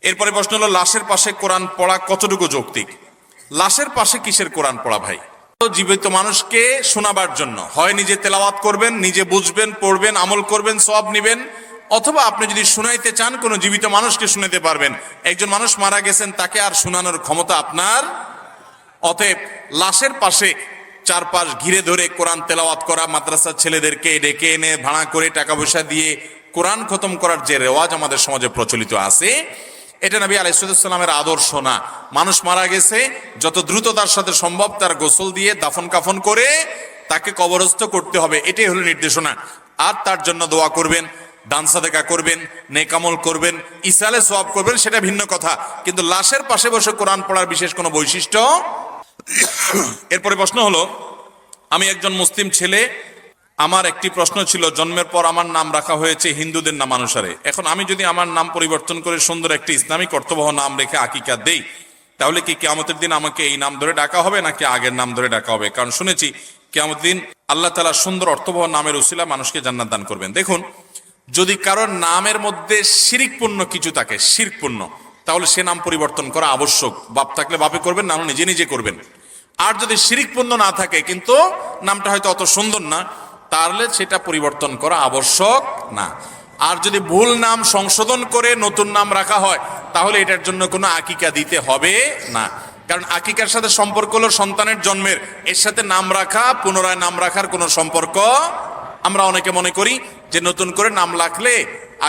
এরপরে প্রশ্ন হলো, লাশের পাশে কোরআন পড়া কতটুকু যৌক্তিক? লাশের পাশে কিসের কোরআন পড়া ভাই? জীবিত মানুষকে শোনাবার জন্য হয় নিজে তেলাওয়াত করবেন, নিজে বুঝবেন, পড়বেন, আমল করবেন, সওয়াব নেবেন, অথবা আপনি যদি শুনাইতে চান কোনো জীবিত মানুষকে শুনাতে পারবেন। একজন মানুষ মারা গেছেন, তাকে আর শোনানোর ক্ষমতা আপনার। অতএব লাশের পাশে চারপাশ ঘিরে ধরে কোরআন তেলাওয়াত করা, মাদ্রাসার ছেলেদেরকে ডেকে এনে ভাড়া করে টাকা পয়সা দিয়ে কোরআন খতম করার যে রেওয়াজ আমাদের সমাজে প্রচলিত আছে, এটা নবী আলাইহিস সালামের আদর্শ না। মানুষ মারা গেছে, যত দ্রুত তার সাথে সম্ভব তার গোসল দিয়ে দাফন কাফন করে তাকে কবরস্থ করতে হবে, এটাই হলো নির্দেশনা। আর তার জন্য দোয়া করবেন, দান সাদেকা করবেন, নেক আমল করবেন, ইসালে সওয়াব করবেন, সেটা ভিন্ন কথা। কিন্তু লাশের পাশে বসে কোরআন পড়ার বিশেষ কোনো বৈশিষ্ট্য। এরপরে প্রশ্ন হলো, আমি একজন মুসলিম ছেলে, আমার একটি প্রশ্ন ছিল, জন্মের পর আমার নাম রাখা হয়েছে হিন্দুদের নাম অনুসারে। এখন আমি যদি আমার নাম পরিবর্তন করে সুন্দর একটি ইসলামিক অর্থবহ নাম রেখে আকিকা দেই, তাহলে কি কিয়ামতের দিন আমাকে এই নাম ধরে ডাকা হবে নাকি আগের নাম ধরে ডাকা হবে? কারণ শুনেছি কিয়ামতের দিন আল্লাহ তাআলা সুন্দর অর্থবহ নামের উসিলা মানুষকে জান্নাত দান করবেন। দেখুন, যদি কারোর নামের মধ্যে শিরকপূর্ণ কিছু থাকে, শিরকপূর্ণ, তাহলে সে নাম পরিবর্তন করা আবশ্যক। বাপ থাকলে বাপে করবেন, না নিজে নিজে করবেন। আর যদি শিরকপূর্ণ না থাকে কিন্তু নামটা হয়তো অত সুন্দর না, তাহলে সেটা পরিবর্তন করা আবশ্যক না। আর যদি ভুল নাম সংশোধন করে নতুন নাম রাখা হয়, তাহলে এটার জন্য কোনো আকিকা দিতে হবে না। কারণ আকিকার সাথে সম্পর্ক হলো সন্তানের জন্মের, এর সাথে নাম রাখা, পুনরায় নাম রাখার কোনো সম্পর্ক। আমরা অনেকে মনে করি যে নতুন করে নাম রাখলে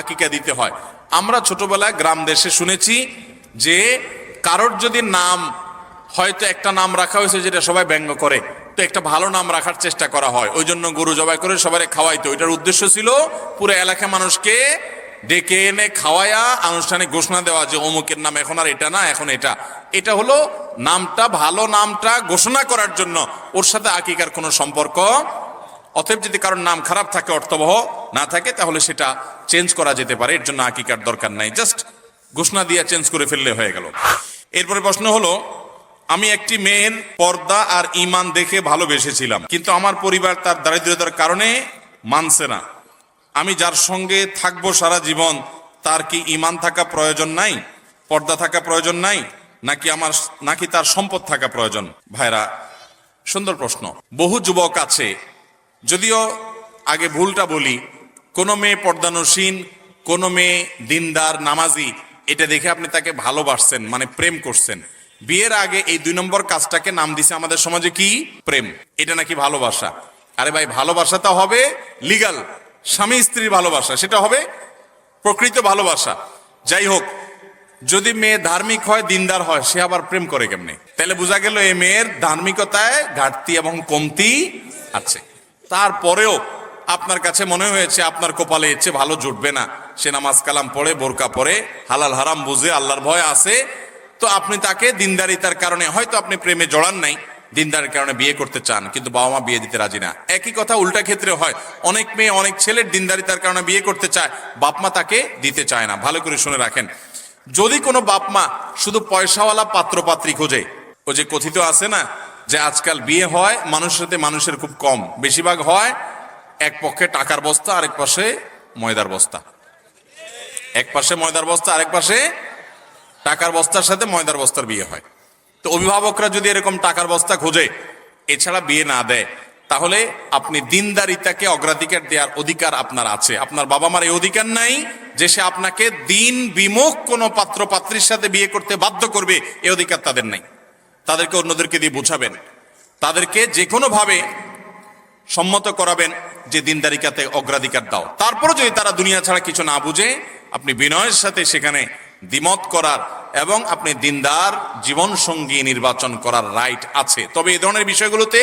আকিকা দিতে হয়। আমরা ছোটবেলায় গ্রাম দেশে শুনেছি যে কারোর যদি নাম, হয়তো একটা নাম রাখা হয়েছে যেটা সবাই ব্যঙ্গ করে, তো একটা ভালো নাম রাখার চেষ্টা করা হয়, ওই জন্য গরু জবাই করে সবাই খাওয়াইতো। এটার উদ্দেশ্য ছিল পুরো এলাকার মানুষকে ডেকে এনে খাওয়ায়া আনুষ্ঠানিক ঘোষণা দেওয়া যে অমুকের নাম এখন আর এটা না, এখন এটা। এটা হলো নামটা, ভালো নামটা ঘোষণা করার জন্য, ওর সাথে আকিকার কোনো সম্পর্ক। অতএব যদি কারোর নাম খারাপ থাকে, অর্থবহ না থাকে, তাহলে সেটা চেঞ্জ করা যেতে পারে, এর জন্য আকিকার দরকার নাই, জাস্ট ঘোষণা দিয়ে চেঞ্জ করে ফেললে হয়ে গেল। এরপরে প্রশ্ন হলো, আমি একটি মেয়ের পর্দা আর ঈমান দেখে ভালোবেসেছিলাম, কিন্তু আমার পরিবার তার দারিদ্রতার কারণে মানছে না। আমি যার সঙ্গে থাকবো সারা জীবন, তার কি ঈমান থাকা প্রয়োজন নাই, পর্দা থাকা প্রয়োজন নাই, নাকি তার সম্পদ থাকা প্রয়োজন? ভাইরা, সুন্দর প্রশ্ন। বহু যুবক আছে, যদিও আগে ভুলটা বলি, কোনো মেয়ে পর্দানসীন, কোনো মেয়ে দিনদার নামাজি, এটা দেখে আপনি তাকে ভালোবাসছেন, মানে প্রেম করছেন। বিয়ের আগে এই 2 নম্বর কাজটাকে নাম দিছে আমাদের সমাজে কি? প্রেম। এটা নাকি ভালোবাসা? আরে ভাই, ভালোবাসাটা হবে লিগাল, স্বামী স্ত্রীর ভালোবাসা, সেটা হবে প্রকৃত ভালোবাসা। যাই হোক, যদি মেয়ে ধার্মিক হয়, দিনদার হয়, সে আবার প্রেম করে কেমনে? তাহলে বোঝা গেল এই মেয়ের ধার্মিকতায় ঘাটতি এবং কমতি আছে। তারপরেও আপনার কাছে মনে হয়েছে আপনার কপালে এর চেয়ে ভালো জুটবে না, সে নামাজ কালাম পড়ে, বোরকা পরে, হালাল হারাম বুঝে, আল্লাহর ভয় আছে, তো আপনি তাকে দিনদারিতার কারণে, হয়তো আপনি প্রেমে জড়ান নাই, দিনদারের কারণে বিয়ে করতে চান, কিন্তু বাবা মা বিয়ে দিতে রাজি না। একই কথা উল্টা ক্ষেত্রে হয়, অনেক মেয়ে অনেক ছেলের দিনদারিতার কারণে বিয়ে করতে চায়, বাপ মা তাকে দিতে চায় না। ভালো করে শুনে রাখেন, যদি কোনো বাপ মা শুধু পয়সাওয়ালা পাত্র পাত্রী খোঁজে, ও যে কথিত আছে না যে আজকাল বিয়ে হয় মানুষের সাথে মানুষের খুব কম, বেশিরভাগ হয় এক পক্ষে টাকার বস্তা, আরেক পাশে ময়দার বস্তা। এক পাশে ময়দার বস্তা, আরেক পাশে টাকার বস্তার সাথে ময়দার বস্তার বিয়ে হয়। তো অভিভাবকরা যদি এরকম টাকার বস্তা খোঁজে, এছাড়া বিয়ে না দেয়, তাহলে আপনি দিনদারিতাকে অগ্রাধিকার দেওয়ার অধিকার আপনার আছে। আপনার বাবা মার এই অধিকার নাই যে সে আপনাকে দিন বিমুখ কোনো পাত্র পাত্রীর সাথে বিয়ে করতে বাধ্য করবে, এই অধিকার তাদের নাই। তাদেরকে অন্যদেরকে দিয়ে বোঝাবেন, তাদেরকে যে কোনো ভাবে সম্মত করাবেন যে দিনদারিকাতে অগ্রাধিকার দাও। তারপরে যদি তারা দুনিয়া ছাড়া কিছু না বুঝে, আপনি বিনয়ের সাথে সেখানে দ্বিমত করার এবং আপনি দিনদার জীবন সঙ্গী নির্বাচন করার রাইট আছে। তবে এই ধরনের বিষয়গুলোতে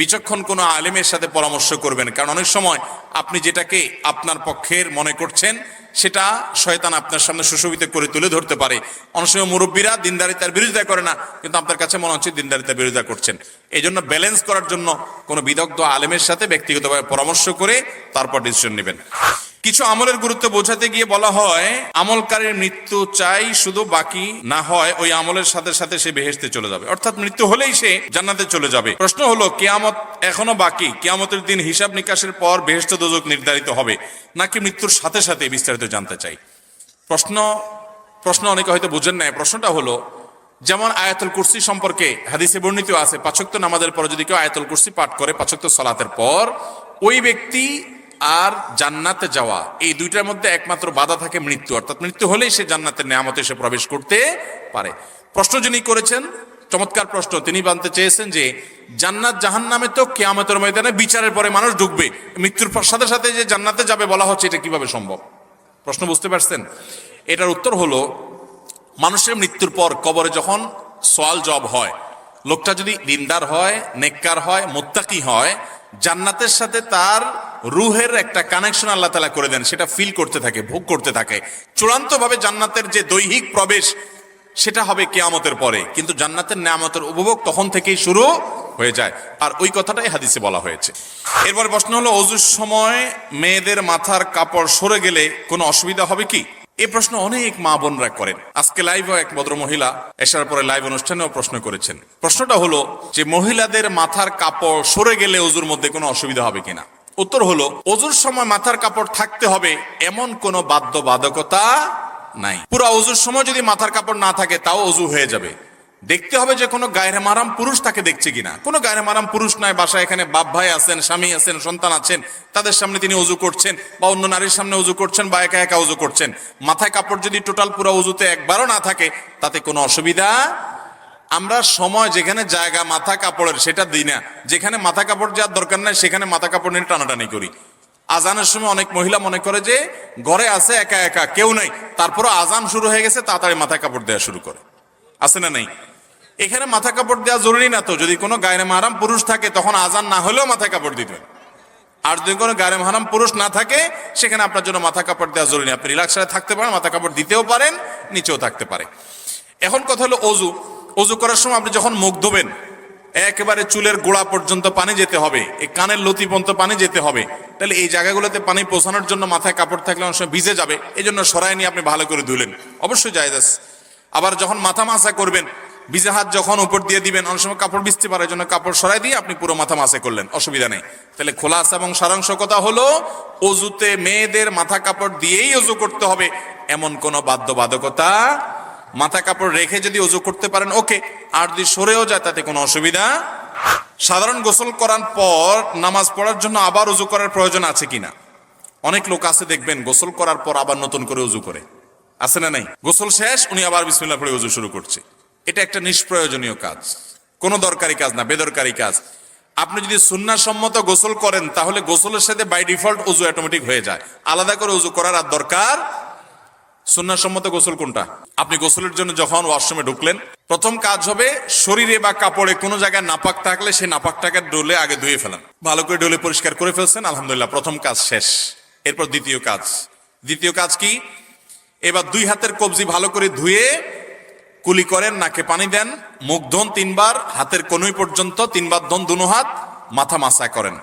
বিচক্ষণ কোনো আলেমের সাথে পরামর্শ করবেন, কারণ অনেক সময় আপনি যেটাকে আপনার পক্ষের মনে করছেন, সেটা শয়তান আপনার সামনে সুশোভিত করে তুলে ধরতে পারে। অনেক সময় মুরব্বীরা দিনদারিতার বিরোধিতা করে না, কিন্তু আপনার কাছে মনে হচ্ছে দিনদারিতার বিরোধিতা করছেন। এই জন্য ব্যালেন্স করার জন্য কোনো বিদগ্ধ আলেমের সাথে ব্যক্তিগতভাবে পরামর্শ করে তারপর ডিসিশন নেবেন। কিছু আমলের গুরুত্ব বোঝাতে গিয়ে বলা হয়, আমলকারীর মৃত্যু চাই, শুধু বাকি না হয় ওই আমলের সাথে সাথে সে বেহেশতে চলে যাবে, অর্থাৎ মৃত্যু হলেই সে জান্নাতে চলে যাবে। প্রশ্ন হলো, কিয়ামত এখনো বাকি, কিয়ামতের দিন হিসাব নিকাশের পর বেহেশত দোজখ নির্ধারিত হবে নাকি মৃত্যুর সাথে সাথে? বিস্তারিত জানতে চাই। প্রশ্ন প্রশ্ন অনেকে হয়তো বুঝেন না। প্রশ্নটা হলো, যেমন আয়াতুল কুরসি সম্পর্কে হাদিসে বর্ণিত আছে, 5 ওয়াক্ত নামাজের পর যদি কেউ আয়াতুল কুরসি পাঠ করে 5 ওয়াক্ত সালাতের পর, ওই ব্যক্তি আর জান্নাতে যাওয়া, এই দুইটার মধ্যে একমাত্র বাধা থাকে মৃত্যু, অর্থাৎ মৃত্যু হলেই সে জান্নাতের নেয়ামতে এসে প্রবেশ করতে পারে। প্রশ্ন যিনি করেছেন চমৎকার প্রশ্ন। তিনি জানতে চেয়েছেন যে জান্নাত জাহান্নামে তো কিয়ামতের ময়দানে বিচারের পরে মানুষ ঢুকবে, মৃত্যুর সাথে সাথে যে জান্নাতে যাবে বলা হচ্ছে, এটা কিভাবে সম্ভব? প্রশ্ন বুঝতে পারছেন? এটার উত্তর হলো, মানুষের মৃত্যুর পর কবরে যখন সওয়াল জবাব হয়, লোকটা যদি দিনদার হয়, নেককার হয়, মুত্তাকি হয়, জান্নাতের সাথে তার রুহের একটা কানেকশন আল্লাহ তাআলা করে দেন, সেটা ফিল করতে থাকে, ভোগ করতে থাকে। চূড়ান্তভাবে জান্নাতের যে দৈহিক প্রবেশ সেটা হবে কিয়ামতের পরে, কিন্তু জান্নাতের নেয়ামতের উপভোগ তখন থেকেই শুরু হয়ে যায়। আর ওই কথাটাই হাদিসে বলা হয়েছে। এরপর প্রশ্ন হলো, অজুর সময় মেয়েদের মাথার কাপড় সরে গেলে কোনো অসুবিধা হবে কি? এই প্রশ্ন অনেক মা বোনরা করেন। আজকে লাইভে এক ভদ্র মহিলা এসার পরে লাইভ অনুষ্ঠানেও প্রশ্ন করেছেন। প্রশ্নটা হলো যে মহিলাদের মাথার কাপড় সরে গেলে অজুর মধ্যে কোনো অসুবিধা হবে কিনা। উত্তর হলো, অজুর সময় মাথার কাপড় থাকতে হবে এমন কোনো বাধ্যবাধকতা নাই। পুরো অজুর সময় যদি মাথার কাপড় না থাকে তাও অজু হয়ে যাবে। দেখতে হবে যে কোনো গায়রে মারাম পুরুষ তাকে দেখছে কিনা। কোনো গায়রে মারাম পুরুষ নাই, বাসায় এখানে বাপ ভাই আছেন, স্বামী আছেন, সন্তান আছেন, তাদের সামনে তিনি অজু করছেন, বা অন্য নারীর সামনে অজু করছেন, বা একা একা অজু করছেন। মাথায় কাপড় যদি টোটাল পুরো অজুতে একবারও না থাকে তাতে কোনো অসুবিধা। আমরা সময় যেখানে জায়গা মাথা কাপড়ের সেটা দিই না, যেখানে মাথা কাপড় যাওয়ার দরকার নাই সেখানে মাথা কাপড় নিয়ে টানাটানি করি। আজানের সময় অনেক মহিলা মনে করে যে ঘরে আছে একা একা, কেউ নাই, তারপরও আজান শুরু হয়ে গেছে, তাড়াতাড়ি মাথা কাপড় দেওয়া শুরু করে। আছে না নাই? এখানে মাথা কাপড় দেওয়া জরুরি না। তো যদি কোনো গায়রে মাহরাম পুরুষ থাকে তখন আজান না হলেও মাথা কাপড় দিবেন। আর যদি কোনো গায়রে মাহরাম পুরুষ না থাকে সেখানে আপনার জন্য মাথা কাপড় দেওয়া জরুরি। আপনি রিল্যাক্সে থাকতে পারেন, মাথা কাপড় দিতেও পারেন, নিচেও থাকতে পারে। এখন কথা হলো অজু। অজু করার সময় আপনি যখন মুখ ধোবেন, একেবারে চুলের গোড়া পর্যন্ত পানি যেতে হবে, এই কানের লতি পর্যন্ত পানি যেতে হবে। তাহলে এই জায়গাগুলোতে পানি পৌঁছানোর জন্য মাথায় কাপড় থাকলে অনেক সময় ভিজে যাবে, এই জন্য সরাই নিয়ে আপনি ভালো করে ধুলেন, অবশ্যই জায়েজ আছে। আবার যখন মাথা মাসা করবেন, ভিজে হাত যখন উপর দিয়ে দিবেন, অনেক সময় কাপড় ভিজতে পারে, এই জন্য কাপড় সরাই দিয়ে আপনি পুরো মাথা মাসে করলেন, অসুবিধা নেই। তাহলে খোলাসা এবং সারাংশ কথা হলো, অজুতে মেয়েদের মাথা কাপড় দিয়েই অজু করতে হবে এমন কোনো বাধ্যবাধকতা। মাথা কাপড় রেখে যদি অজু করতে পারেন ওকে, আর যদি সরেও যায় তাতে কোনো অসুবিধা। সাধারণ গোসল করার পর নামাজ পড়ার জন্য আবার অজু করার প্রয়োজন আছে কিনা? অনেক লোক আছে দেখবেন গোসল করার পর আবার নতুন করে অজু করে, আছে না নাই? গোসল শেষ, উনি আবার বিসমিল্লাহ পড়ে অজু শুরু করছে। এটা একটা নিষ্প্রয়োজনীয় কাজ, কোনো দরকারি কাজ না, বেদরকারি কাজ। আপনি যদি সুন্নাহ সম্মত গোসল করেন তাহলে গোসলের সাথে বাই ডিফল্ট অজু অটোমেটিক হয়ে যায়, আলাদা করে অজু করার আর দরকার। সুন্নাহ সম্মত গোসল কোনটা? আপনি গোসলের জন্য যখন ওয়াশরুমে ঢুকলেন, প্রথম কাজ হবে শরীরে বা কাপড়ে কোনো জায়গায় নাপাক থাকলে সেই নাপাকটাকে ডলে আগে ধুয়ে ফেলেন। ভালো করে ডলে পরিষ্কার করে ফেলছেন, আলহামদুলিল্লাহ, প্রথম কাজ শেষ। এরপর দ্বিতীয় কাজ কি? এবার 2 হাতের কবজি ভালো করে ধুয়ে কুলি করেন, নাকে পানি দেন, মুখ ধোন 3 বার, হাতের কনুই পর্যন্ত 3 বার ধোন, দুনো হাত, মাথা মাসা করেন।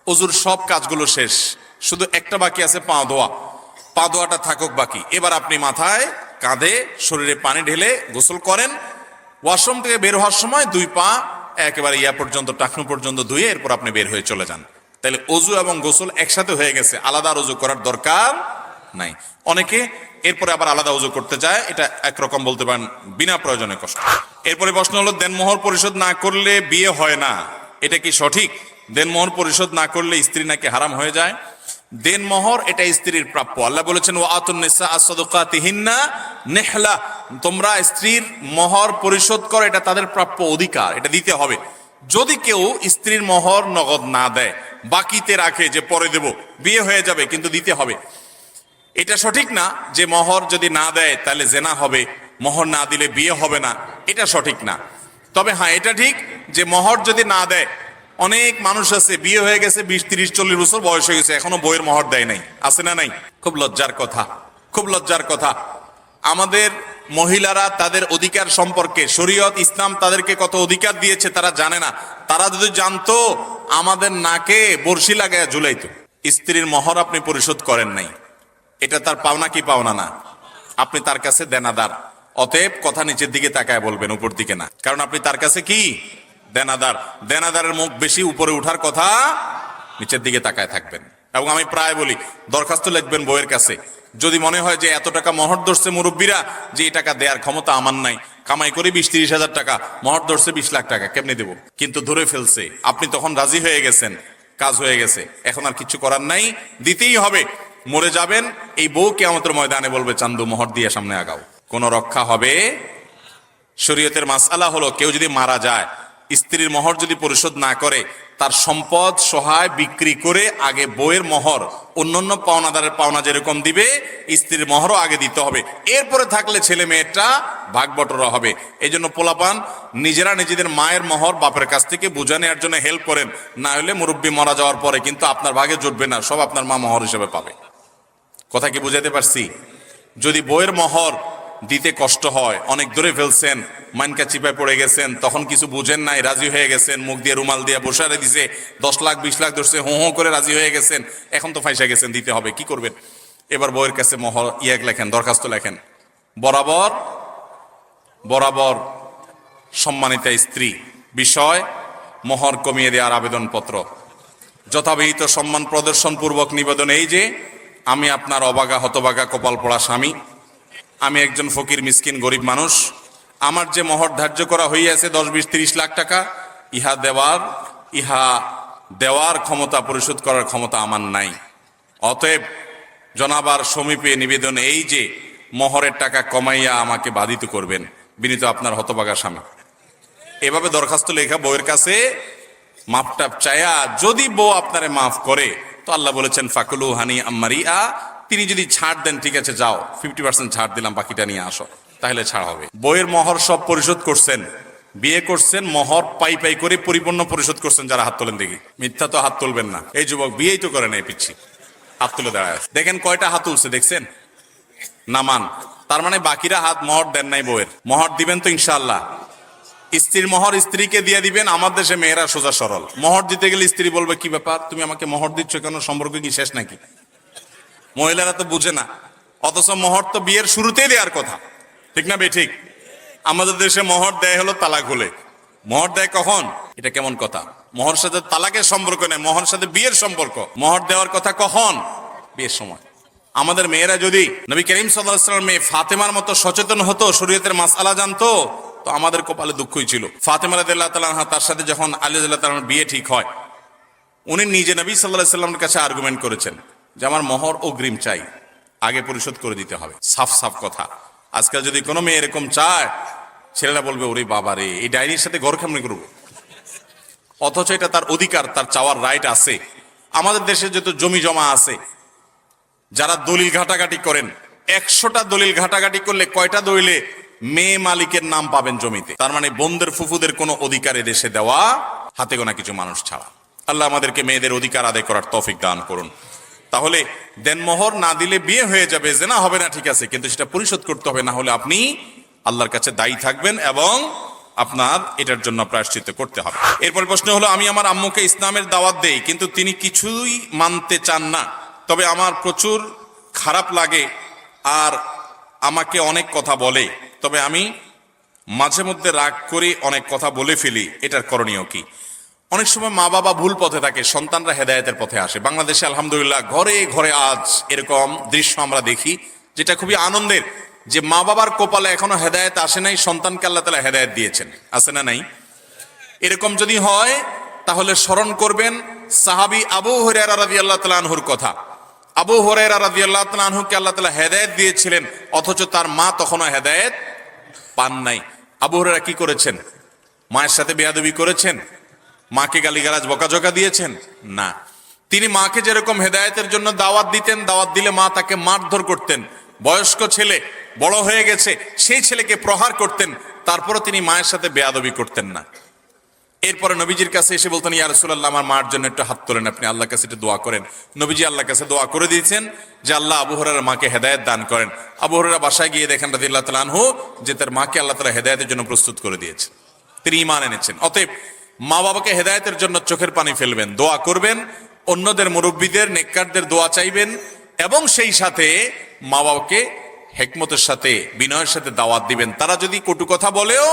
অজুর সব কাজগুলো শেষ, শুধু একটা বাকি আছে, পা ধোয়া। পা ধোয়াটা থাকুক বাকি। এবার আপনি মাথায়, কাঁধে, শরীরে পানি ঢেলে গোসল করেন। ওয়াশরুম থেকে বের হওয়ার সময় 2 পা একেবারে ইয়া পর্যন্ত, টাকনু পর্যন্ত ধুয়ে এরপর আপনি বের হয়ে চলে যান। তাহলে অজু এবং গোসল একসাথে হয়ে গেছে, আলাদা অজু করার দরকার নাই। অনেকে এরপরে আবার আলাদা অজু করতে যায়, এটা একরকম বলতে পারেন বিনা প্রয়োজনে কষ্ট। এরপরে প্রশ্ন হলো, দেনমোহর পরিশোধ না করলে বিয়ে হয় না, এটা কি সঠিক? দেনমোহর পরিশোধ না করলে স্ত্রী নাকি হারাম হয়ে যায়। দেনমোহর এটা স্ত্রীর প্রাপ্য। আল্লাহ বলেছেন, ওয়া আতুন নিসা আস-সাদকাতিহিন্না নিহলা, তোমরা স্ত্রীর মোহর পরিশোধ করো, এটা তাদের প্রাপ্য অধিকার, এটা দিতে হবে। যদি কেউ স্ত্রীর মোহর নগদ না দেয়, বাকিতে রাখে যে পরে দেব, বিয়ে হয়ে যাবে কিন্তু দিতে হবে, এটা সঠিক না। যে মোহর যদি না দেয় তাহলে জেনা হবে, মোহর না দিলে বিয়ে হবে না, এটা সঠিক না। তবে হ্যাঁ, এটা ঠিক যে মোহর যদি না দেয়, অনেক মানুষ আছে বিয়ে হয়ে গেছে 20, 30, 40 বছর বয়স হয়ে গেছে, এখনো বইয়ের মোহর দেয় নাই, আছে না নাই? খুব লজ্জার কথা, খুব লজ্জার কথা। আমাদের মহিলারা তাদের অধিকার সম্পর্কে, শরীয়ত ইসলাম তাদেরকে কত অধিকার দিয়েছে তারা জানে না। তারা যদি জানতো আমাদের নাকে বর্ষি লাগায় ঝুলাইতো। স্ত্রীর মোহর আপনি পরিশোধ করেন নাই, এটা তার পাওনা কি পাওনা না? আপনি তার কাছে দেনাদার। অতএব কথা নিচের দিকে তাকায় বলবেন, উপর দিকে না, কারণ আপনি তার কাছে কি দেনাদার। দেনাদারের মুখ বেশি উপরে উঠার কথা, নিচের দিকে তাকায় থাকবেন। এবং আমি প্রায় বলি দরখাস্ত লিখবেন বউয়ের কাছে, যদি মনে হয় যে এত টাকা মহর ধরছে মুরব্বীরা যে এই টাকা দেওয়ার ক্ষমতা আমার নাই, কামাই করে 20-30 হাজার টাকা, মহর ধরছে 20 লাখ টাকা, কেমনে দেবো, কিন্তু ধরে ফেলছে, আপনি তখন রাজি হয়ে গেছেন, কাজ হয়ে গেছে, এখন আর কিছু করার নাই, দিতেই হবে, মরে যাবেন, এই বউ কিয়ামতের ময়দানে বলবে চান্দু মোহর দিয়ে সামনে আগাও, কোনো রক্ষা হবে। শরীয়তের মাসআলা হলো কেউ যদি মারা যায়, স্ত্রীর মোহর যদি পরিশোধ না করে, তার সম্পদ সহায় বিক্রি করে আগে বউয়ের মোহর, অন্যান্য পাওনাদারের পাওনা যেরকম দিবে স্ত্রীর মোহরও আগে দিতে হবে, এরপরে থাকলে ছেলে মেয়েটা ভাগ বটরা হবে। এই জন্য পোলাপান নিজেরা নিজেদের মায়ের মোহর বাপের কাছ থেকে বুঝে নেওয়ার জন্য হেল্প করেন, না হলে মুরব্বী মারা যাওয়ার পরে কিন্তু আপনার ভাগে জুটবে না, সব আপনার মা মোহর হিসেবে পাবে। কথা কি বুঝাতে পারছি? যদি বইয়ের মোহর দিতে কষ্ট হয়, অনেক ধরে ফেলছেন, মানকা চিপায় পড়ে গেছেন, তখন কিছু বুঝেন নাই, রাজি হয়ে গেছেন, মুখ দিয়ে রুমাল দিয়ে বসারে দিছে, 10 লাখ 20 লাখ ধরছে, হো হো করে রাজি হয়ে গেছেন, এখন তো ফাইসা গেছেন, দিতে হবে, কি করবেন? এবার বইয়ের কাছে মোহর লেখেন, দরখাস্ত লেখেন, বরাবর বরাবর সম্মানিতা স্ত্রী, বিষয় মোহর কমিয়ে দেওয়ার আবেদনপত্র, যথাবিহিত সম্মান প্রদর্শন পূর্বক নিবেদন এই যে আমি আপনার অবাগা হতবাগা কপাল পড়া স্বামী, আমি একজন ফকির মিসকিন গরিব মানুষ, আমার যে মোহর ধার্য করা হইয়াছে 10-20-30 লাখ টাকা, ইহা দেওয়ার ক্ষমতা, পরিশোধ করার ক্ষমতা আমার নাই। অতএব জনাবার সমীপে নিবেদন এই যে মোহরের টাকা কমাইয়া আমাকে বাধিত করবেন, বিনীত আপনার হতবাগা স্বামী। এভাবে দরখাস্ত লেখা বউয়ের কাছে মাপটাপ চায়া, যদি বউ আপনারে মাফ করে তো আল্লাহ বলেছেন ফাকুলু হানি আম্মারিয়া, তিনি যদি ছাড় দেন ঠিক আছে যাও 50% ছাড় দিলাম, বাকিটা নিয়ে আসো, তাহলে ছাড় হবে। বইয়ের মোহর সব পরিশোধ করছেন, বিয়ে করছেন, মোহর পাই পাই করে পরিপূর্ণ পরিশোধ করছেন, যারা হাত তোলেন দেখি, মিথ্যা তো হাত তুলবেন না, এই যুবক বিয়েই তো করে নাই, পিচ্ছি হাত তুলে দাঁড়ায় দেখেন কয়টা হাত তুলছে, দেখছেন? নামান, তার মানে বাকিরা হাত মোহর দেন নাই বউয়ের। মোহর দিবেন তো ইনশাআল্লাহ, স্ত্রীর মোহর স্ত্রীকে দিয়ে দিবেন। আমার দেশে মেয়েরা সোজা সরল, মোহর দিতে গেলে স্ত্রী বলবে কি ব্যাপার, তুমি আমাকে মোহর দিচ্ছ কেন, সম্পর্ক কি শেষ নাকি? মহিলারা তো বুঝে না, অথচ মোহর তো বিয়ের শুরুতেই দেওয়ার কথা, ঠিক না বে ঠিক? আমাদের দেশে মোহর দেয় হলো তালাক হলে, মোহর দেয় কখন? এটা কেমন কথা? মোহর সাথে তালাকের সম্পর্ক নেই, মোহর সাথে বিয়ের সম্পর্ক। মোহর দেওয়ার কথা কখন? বিয়ের সময়। আমাদের মেয়েরা যদি নবী করিম সাল্লাল্লাহু আলাইহি ওয়াসাল্লাম মেয়ে ফাতেমার মতো সচেতন হতো, শরীয়তের মাসআলা জানতো, তো আমাদের কপালে দুঃখই ছিল। ফাতেমা রাদিয়াল্লাহু তাআলা আনহা, তার সাথে যখন আলী রাদিয়াল্লাহু তাআলার বিয়ে ঠিক হয়, উনি নিজে নবী সাল্লাল্লাহু আলাইহি ওয়াসাল্লামের কাছে আর্গুমেন্ট করেছেন যে আমার মোহর অগ্রিম চাই, আগে পরিশোধ করে দিতে হবে। সাফ সাফ কথা। আজকাল যদি কোনো মেয়ে এরকম চায়, ছেলেরা বলবে ওরে বাবা রে, এই ডাইনির সাথে ঘর কেমনে করবো, অথচ এটা তার অধিকার, তার চাওয়ার রাইট আছে। আমাদের দেশে যত জমি জমা আছে, যারা দলিল ঘাটাঘাটি করেন, 100টা দলিল ঘাটাঘাটি করলে কয়টা দলিলে মেয়ে মালিকের নাম পাবেন জমিতে? তার মানে বোনদের ফুফুদের কোনো অধিকার দেশে দেওয়া হাতে গোনা কিছু মানুষ ছাড়া। আল্লাহ আমাদেরকে মেয়েদের অধিকার আদায় করার তৌফিক দান করুন। তাহলে দেনমোহর না দিলে বিয়ে হয়ে যাবে, জেনা হবে না, ঠিক আছে, কিন্তু সেটা পরিশোধ করতে হবে, না হলে আপনি আল্লাহর কাছে দায়ী থাকবেন এবং আপনার এটার জন্য প্রায়শ্চিত্ত করতে হবে। এরপর প্রশ্ন হলো, আমি আমার আম্মুকে ইসলামের দাওয়াত দেই, কিন্তু তিনি কিছুই মানতে চান না, তবে আমার প্রচুর খারাপ লাগে আর আমাকে অনেক কথা বলে, তবে আমি মাঝে মধ্যে রাগ করে অনেক কথা বলে ফেলি, এটার করণীয় কি? অনেক সময় মা বাবা ভুল পথে থাকে, সন্তানরা হেদায়েতের পথে আসে। বাংলাদেশে আলহামদুলিল্লাহ ঘরে ঘরে আজ এরকম দৃশ্য আমরা দেখি, যেটা খুবই আনন্দের, যে মা বাবার কপালে এখনো হেদায়েত আসে নাই, সন্তানকে আল্লাহ তাআলা হেদায়েত দিয়েছেন, আছে না নাই? এরকম যদি হয় তাহলে স্মরণ করবেন সাহাবী আবু হুরায়রা রাদিয়াল্লাহু তাআলা আনহুর কথা। আবু হুরায়রা রাদিয়াল্লাহু তাআলা আনহুকে আল্লাহ তাআলা হেদায়েত দিয়েছিলেন, অথচ তার মা তখনো হেদায়েত পান নাই। আবু হুরায়রা কি করেছেন? মায়ের সাথে বেয়াদবি করেছেন? মাকে গালিগালাজ বকাঝকা দিয়েছেন? না, তিনি মাকে যেরকম হেদায়েতের জন্য দাওয়াত দিতেন, দাওয়াত দিলে মা তাকে মারধর করতেন। বয়স্ক ছেলে বড় হয়ে গেছে, সেই ছেলেকে প্রহার করতেন, তারপরে তিনি মায়ের সাথে বেয়াদবি করতেন না। এরপরে নবীজির কাছে এসে বলতেন, ইয়া রাসূলুল্লাহ, আমার মার জন্য একটু হাত তোলেন, আপনি আল্লাহর কাছে একটু দোয়া করেন। নবীজি আল্লাহর কাছে দোয়া করে দিয়েছেন যে আল্লাহ আবু হুরায়রার মাকে হেদায়েত দান করেন। আবু হুরায়রা বাসায় গিয়ে দেখেন রাদিয়াল্লাহু তাআলা আনহু যে তার মাকে আল্লাহ তাআলা হেদায়েতের জন্য প্রস্তুত করে দিয়েছেন, তিনি ঈমান এনেছেন। অতএব মা বাবাকে হেদায়েতের জন্য চোখের পানি ফেলবেন, দোয়া করবেন, অন্যদের মুরব্বীদের নেককারদের দোয়া চাইবেন, এবং সেই সাথে মা বাবাকে হিকমতের সাথে বিনয়ের সাথে দাওয়াত দিবেন। তারা যদি কটু কথা বলেও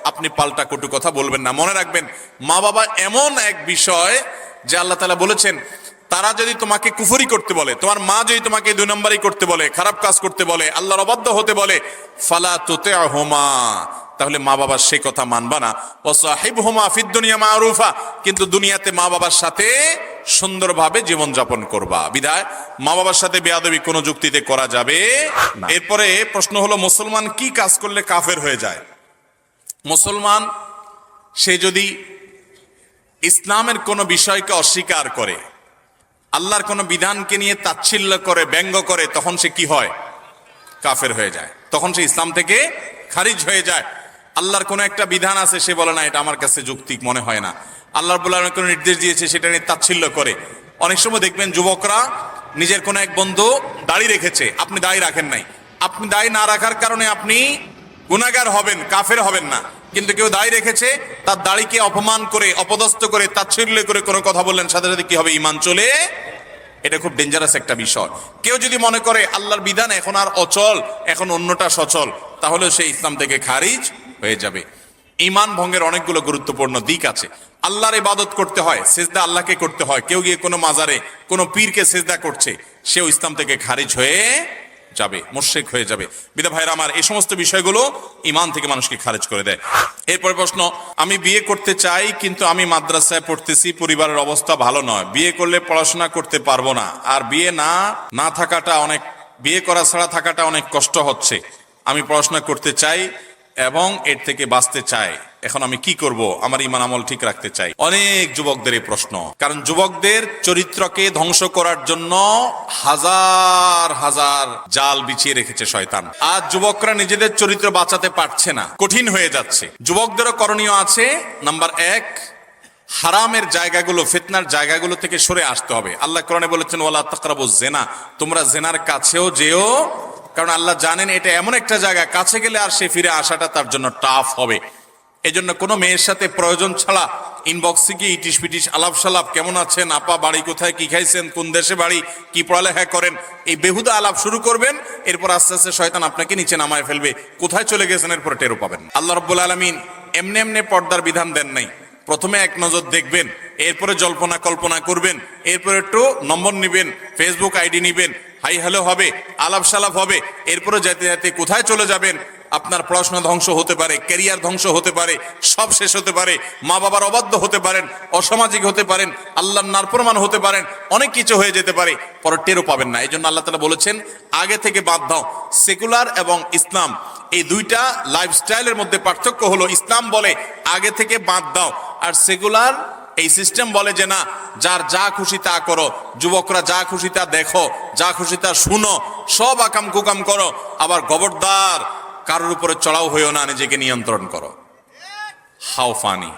আপনি পাল্টা কটু কথা বলবেন না। মনে রাখবেন, মা বাবা এমন এক বিষয় যে আল্লাহ তাআলা বলেছেন তারা যদি তোমাকে কুফরি করতে বলে, তোমার মা যদি তোমাকে 2 নম্বরই করতে বলে, খারাপ কাজ করতে বলে, আল্লাহর অবাধ্য হতে বলে, ফালা তুতি'হুমা, তাহলে মা বাবার সেই কথা মানবা না। ওয়া সাহিবহুমা ফিদ দুনিয়া মারুফা, কিন্তু দুনিয়াতে মা বাবার সাথে সুন্দরভাবে জীবন যাপন করবা। বিধায় মা বাবার সাথে বেয়াদবি কোনো যুক্তিতে করা যাবে না। এরপরে প্রশ্ন হলো, মুসলমান কি কাজ করলে কাফের হয়ে যায়? মুসলমান সে যদি ইসলামের কোনো বিষয়কে অস্বীকার করে, আল্লাহর কোনো বিধানকে নিয়ে তাচ্ছিল্য করে, ব্যঙ্গ করে, তখন সে কি হয়? কাফের হয়ে যায়। তখন সে ইসলাম থেকে খারিজ হয়ে যায়। আল্লাহর কোনো একটা বিধান আছে, সে বলে না এটা আমার কাছে যৌক্তিক মনে হয় না। আল্লাহ রাব্বুল আলামিন কোনো নির্দেশ দিয়েছে, সেটা নিয়ে তাচ্ছিল্য করে। অনেক সময় দেখবেন যুবকরা নিজের কোনো এক বন্ধু দাড়ি রেখেছে, আপনি দাড়ি রাখেন নাই, আপনি দাড়ি না রাখার কারণে আপনি গুনাহগার হবেন, কাফের হবেন না। কিন্তু কেউ দাড়ি রেখেছে, তার দাড়িকে অপমান করে, অপদস্থ করে, তাচ্ছিল্য করে কোনো কথা বললেন, সাথে সাথে কি হবে? ঈমান চলে। এটা খুব ডেঞ্জারাস একটা বিষয়। কেউ যদি মনে করে আল্লাহর বিধান এখন আর অচল, এখন অন্যটা সচল, তাহলে সে ইসলাম থেকে খারিজ হয়ে যাবে। ঈমান ভঙ্গের অনেকগুলো গুরুত্বপূর্ণ দিক আছে। আল্লাহর ইবাদত করতে হয়, সিজদা আল্লাহকে করতে হয়। কেউ গিয়ে কোনো মাজারে, কোনো পীরকে সিজদা করছে, সেও ইসলাম থেকে খারিজ হয়ে যাবে, মুশরিক হয়ে যাবে। বিদা ভাইরা আমার, এই সমস্ত বিষয়গুলো ঈমান থেকে মানুষকে খারিজ করে দেয়। এরপর প্রশ্ন, আমি বিয়ে করতে চাই কিন্তু আমি মাদ্রাসায় পড়তেছি, পরিবারের অবস্থা ভালো নয়, বিয়ে করলে পড়াশোনা করতে পারবো না, আর বিয়ে করা ছাড়া থাকাটা অনেক কষ্ট হচ্ছে। আমি পড়াশোনা করতে চাই এবং এর থেকে বাঁচতে চাই, এখন আমি কি করব? আমার ঈমান আমল ঠিক রাখতে চাই। অনেক যুবকদের এই প্রশ্ন, কারণ যুবকদের চরিত্রকে ধ্বংস করার জন্য হাজার হাজার জাল বিছিয়ে রেখেছে শয়তান। আজ যুবকরা নিজেদের চরিত্র বাঁচাতে পারছে না, কঠিন হয়ে যাচ্ছে। যুবকদেরও করণীয় আছে। নাম্বার 1, হারামের জায়গাগুলো, ফিতনার জায়গাগুলো থেকে সরে আসতে হবে। আল্লাহ কোরআনে বলেছেন, ওয়ালা তাকরাবুজ জিনা, তোমরা জিনার কাছেও যেও, কারণ আল্লাহ জানেন এটা এমন একটা জায়গা, কাছে গেলে আর সে ফিরে আসাটা তার জন্য টাফ হবে। এজন্য কোনো মেয়ের সাথে প্রয়োজন ছাড়া ইনবক্সে গিয়ে ইটিস পিটিস আলাপ সালাপ, কেমন আছেন আপা, বাড়ি কোথায়, কি খাইছেন, কোন দেশে বাড়ি, কি পড়ালেখা করেন, এই বেহুদা আলাপ শুরু করবেন। এরপর আস্তে আস্তে শয়তান আপনাকে নিচে নামায় ফেলবে, কোথায় চলে গেছেন এরপর টেরও পাবেন। আল্লাহ রাব্বুল আলামিন এমনি এমনি পর্দার বিধান দেন নাই। প্রথমে এক নজর দেখবেন, এরপরে জল্পনা কল্পনা করবেন, এরপর একটু নম্বর নিবেন, ফেসবুক আইডি নিবেন, হাই হ্যালো হবে, আলাপ সালাপ হবে, এরপরে যেতে যেতে কোথায় চলে যাবেন? আপনার পড়াশোনা ধ্বংস হতে পারে, ক্যারিয়ার ধ্বংস হতে পারে, সব শেষ হতে পারে, মা বাবার অবাধ্য হতে পারেন, অসামাজিক হতে পারেন, আল্লাহর নারফরমান হতে পারেন, অনেক কিছু হয়ে যেতে পারে, পরে টেরও পাবেন না। এই জন্য আল্লাহ তাআলা বলেছেন, আগে থেকে বাদ দাও। সেকুলার এবং ইসলাম, এই দুইটা লাইফস্টাইলের মধ্যে পার্থক্য হলো, ইসলাম বলে আগে থেকে বাদ দাও, আর সেকুলার এই সিস্টেম বলে যে না, যার যা খুশি তা করো, যুবকরা যা খুশি তা দেখো, যা খুশি তা শুনো, সব আকাম কুকাম করো, আবার খবরদার কারোর উপরে চড়াও হইও না, নিজেকে নিয়ন্ত্রণ করো। How funny!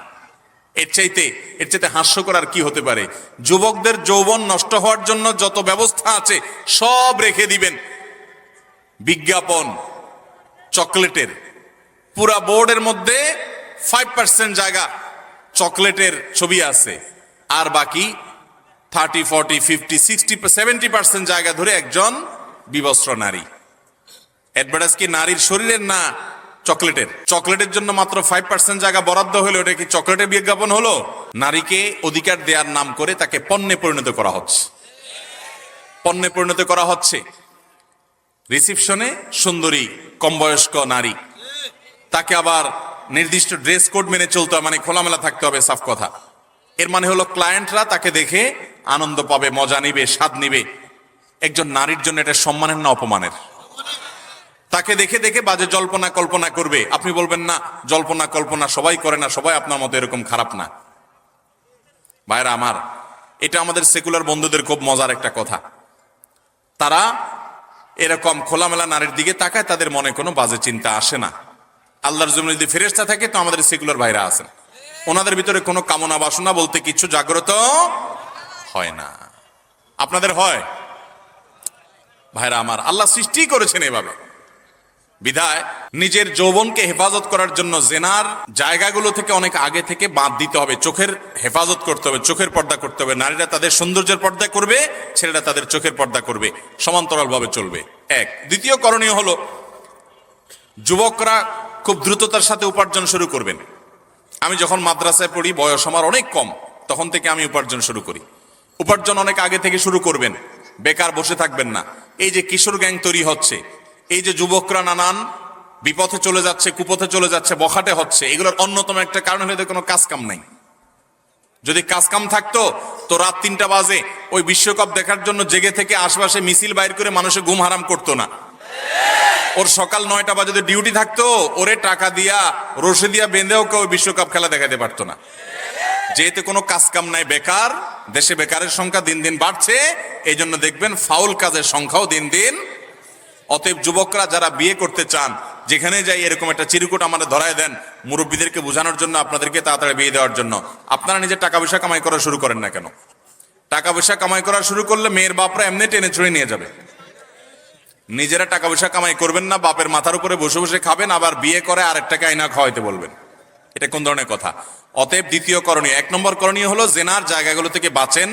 এর চাইতে হাস্যকর আর কি হতে পারে? যুবকদের যৌবন নষ্ট হওয়ার জন্য যত ব্যবস্থা আছে সব রেখে দিবেন। বিজ্ঞাপন, চকলেটের, পুরা বোর্ডের মধ্যে 5% জায়গা চকলেটের ছবি আছে, আর বাকি 30, 40, 50, 60, 70% জায়গা ধরে একজন বিবস্ত্র নারী। অ্যাডভার্টাইজ কি নারীর শরীরের না চকলেটের? চকলেটের জন্য মাত্র 5% জায়গা বরাদ্দ হলো, ওটা কি চকলেটের বিজ্ঞাপন হলো? নারীকে অধিকার দেওয়ার নাম করে তাকে পণ্যে পরিণত করা হচ্ছে, পণ্যে পরিণত করা হচ্ছে। রিসিপশনে সুন্দরী কম বয়স্ক নারী, তাকে আবার নির্দিষ্ট ড্রেস কোড মেনে চলতে হবে, মানে খোলামেলা থাকতে হবে, সাফ কথা। এর মানে হলো ক্লায়েন্টরা তাকে দেখে আনন্দ পাবে, মজা নিবে, স্বাদ নিবে। একজন নারীর জন্য এটা সম্মানের না অপমানের? তাকে দেখে দেখে বাজে জল্পনা কল্পনা করবে। আপনি বলবেন না, জল্পনা কল্পনা সবাই করে না, সবাই আপনার মতো এরকম খারাপ না। ভাইরা আমার, এটা আমাদের সেকুলার বন্ধুদের খুব মজার একটা কথা। তারা এরকম খোলামেলা নারীর দিকে তাকায়, তাদের মনে কোনো বাজে চিন্তা আসে না। আল্লাহর জমিনে যদি ফেরেশতা থাকে, তো আমাদের সেকুলার ভাইরা আছেন, ওনাদের ভিতরে কোনো কামনা বাসনা বলতে কিছু জাগ্রত হয় না। আপনাদের হয়? ভাইরা আমার, আল্লাহ সৃষ্টি করেছেন এভাবে। বিধায় নিজের যৌবনকে হেফাজত করার জন্য জেনার জায়গাগুলো থেকে অনেক আগে থেকে বাদ দিতে হবে। চোখের হেফাজত করতে হবে, চোখের পর্দা করতে হবে। নারীরা তাদের সৌন্দর্যের পর্দা করবে, ছেলেরা তাদের চোখের পর্দা করবে, সমান্তরাল ভাবে চলবে। এক। দ্বিতীয় করণীয় হলো, যুবকরা খুব দ্রুততার সাথে উপার্জন শুরু করবেন। আমি যখন মাদ্রাসায় পড়ি, বয়স আমার অনেক কম, তখন থেকে আমি উপার্জন শুরু করি। উপার্জন অনেক আগে থেকে শুরু করবেন, বেকার বসে থাকবেন না। এই যে কিশোর গ্যাং তৈরি হচ্ছে, এই যে যুবকরা নানান বিপথে চলে যাচ্ছে, কুপথে চলে যাচ্ছে, বখাটে হচ্ছে, এগুলোর অন্যতম একটা কারণ হলো এদের কোনো কাজ কাম নাই। যদি কাজ কাম থাকতো তো রাত 3টা বাজে ওই বিশ্বকাপ দেখার জন্য জেগে থেকে আশপাশে মিছিল বাইর করে মানুষের ঘুম হারাম করতো না। ওর সকাল 9টা বাজে ডিউটি থাকতো, ওরে টাকা দিয়া রশি দিয়া বেঁধেও কেউ বিশ্বকাপ খেলা দেখাতে পারতো না। যেহেতু কোনো কাজ কাম নাই, বেকার, দেশে বেকারের সংখ্যা দিন দিন বাড়ছে, এই জন্য দেখবেন ফাউল কাজের সংখ্যাও দিন দিন। অতএব যুবকরা যারা বিয়ে করতে চান, যেখানে যাই এরকম একটা চিরকুট আমাদের ধরায় দেন, মুরব্বীদেরকে বোঝানোর জন্য, আপনাদেরকে তাড়াতাড়ি বিয়ে দেওয়ার জন্য। আপনারা নিজে টাকা পয়সা কামাই করা শুরু করেন না কেন? টাকা পয়সা কামাই করা শুরু করলে মেয়ের বাপরা এমনি টেনে ছুঁড়ে নিয়ে যাবে। নিজেরা টাকা পয়সা কামাই করবেন না, বাপের মাথার উপরে বসে বসে খাবেন, আবার বিয়ে করে আরেকটাকে আইনা খাওয়াইতে বলবেন। এটা কোন ধরনের কথা? অতএব দ্বিতীয় করণীয়, 1 নম্বর করণীয় হলো জেনার জায়গাগুলো থেকে বাঁচেন,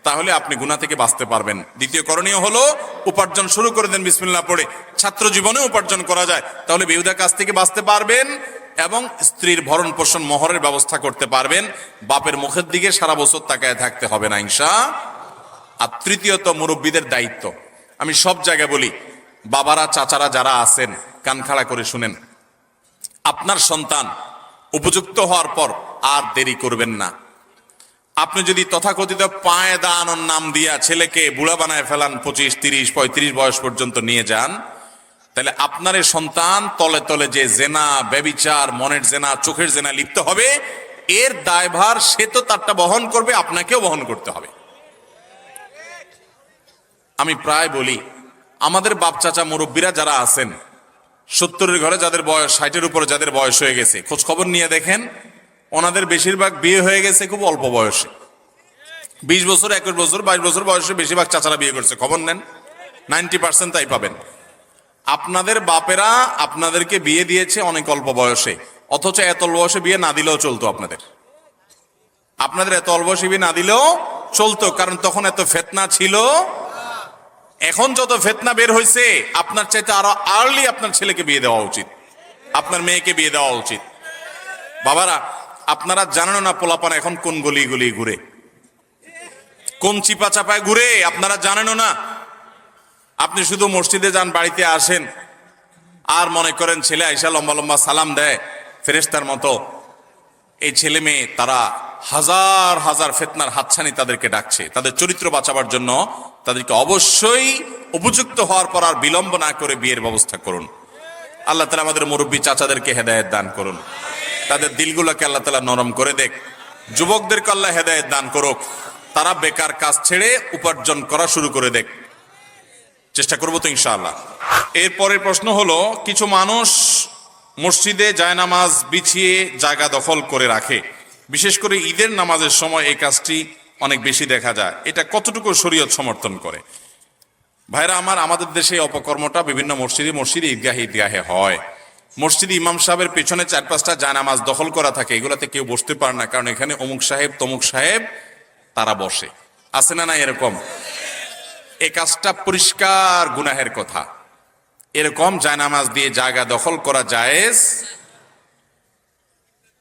তাহলে আপনি গুনাহ থেকে বাঁচতে পারবেন। দ্বিতীয় করণীয় হলো উপার্জন শুরু করে দেন বিসমিল্লাহ পড়ে। ছাত্র জীবনে উপার্জন করা যায়, তাহলে বেহুদা কাজ থেকে বাঁচতে পারবেন এবং স্ত্রীর ভরণ পোষণ মোহরের ব্যবস্থা করতে পারবেন। বাপের মুখের দিকে সারা বছর তাকায় থাকতে হবে না ইনশাআল্লাহ। আর তৃতীয়ত মুরব্বীদের দায়িত্ব, আমি সব জায়গায় বলি, বাবারা চাচারা যারা আছেন কান খাড়া করে শুনেন। আপনার সন্তান উপযুক্ত হওয়ার পর আর দেরি করবেন না। আপনি যদি তথাকথিত পায়দানোর নাম দিয়া ছেলেকে বুড়া বানায় ফেলান, 25, 30, 35 বয়স পর্যন্ত নিয়ে যান, তাহলে আপনার এই সন্তান তলে তলে যে জেনা, ব্যভিচার, মনের জেনা, চোখের জেনা লিপ্ত হবে, এর দায়ভার সে তো তারটা বহন করবে, আপনাকেও বহন করতে হবে। আমি প্রায় বলি, আমাদের বাপ চাচা মুরব্বীরা যারা আছেন, 70-এর ঘরে যাদের বয়স, 60-এর উপরে যাদের বয়স হয়ে গেছে, খোঁজ খবর নিয়ে দেখেন, ওনাদের বেশিরভাগ বিয়ে হয়ে গেছে খুব অল্প বয়সে। 20 বছর, 21 বছর, 22 বছর বয়সে বেশিরভাগ চাচারা বিয়ে করছে। খবর নেন, 90% তাই পাবেন। আপনাদের বাপেরা আপনাদেরকে বিয়ে দিয়েছে অনেক অল্প বয়সে, অথচ এত অল্প বয়সে বিয়ে না দিলেও চলতো। আপনাদের এত অল্প বয়সে বিয়ে না দিলেও চলতো, কারণ তখন এত ফিতনা ছিল। এখন যত ফিতনা বের হয়েছে, আপনার চাইতে আরো আর্লি আপনার ছেলেকে বিয়ে দেওয়া উচিত, আপনার মেয়েকে বিয়ে দেওয়া উচিত। বাবারা, আপনারা জানেন না পোলাপান এখন কোন গলি গলি ঘুরে, কোন চিপা চাপায় ঘুরে, আপনারা জানেন না। আপনি শুধু মসজিদে যান, বাড়িতে আসেন, আর মনে করেন ছেলে আইসা লম্বা লম্বা সালাম দেয় ফেরেশতার মতো। এই ছেলে মেয়ে তারা হাজার হাজার ফিতনার হাতছানি তাদেরকে ডাকছে। তাদের চরিত্র বাঁচাবার জন্য তাদেরকে অবশ্যই উপযুক্ত হওয়ার পর আর বিলম্ব না করে বিয়ের ব্যবস্থা করুন। আল্লাহ তাআলা আমাদের মুরব্বী চাচাদেরকে হেদায়েত দান করুন, তাদের দিলগুলোকে আল্লাহ তাআলা নরম করে দেখ। যুবকদেরকে আল্লাহ হেদায়েত দান করুক, তারা বেকার কাজ ছেড়ে উপার্জন করা শুরু করে দেখ। চেষ্টা করবো তো ইনশাআল্লাহ। এরপরের প্রশ্ন হলো, কিছু মানুষ মসজিদে জায়নামাজ বিছিয়ে জায়গা দখল করে রাখে, বিশেষ করে ঈদের নামাজের সময় এই কাজটি অনেক বেশি দেখা যায়, এটা কতটুকু শরীয়ত সমর্থন করে? ভাইরা আমার, আমাদের দেশে অপকর্মটা বিভিন্ন মসজিদে ঈদগাহে হয়। মসজিদে ইমাম সাহেবের পেছনে 4-5টা জায়নামাজ দখল করা থাকে, এগুলাতে কেউ বসতে পারে না, কারণ এখানে অমুক সাহেব তমুক সাহেব তারা বসে। আছে না না এরকম? এই কাজটা পরিষ্কার গুনাহের কথা। এরকম জায়নামাজ দিয়ে জায়গা দখল করা জায়েজ।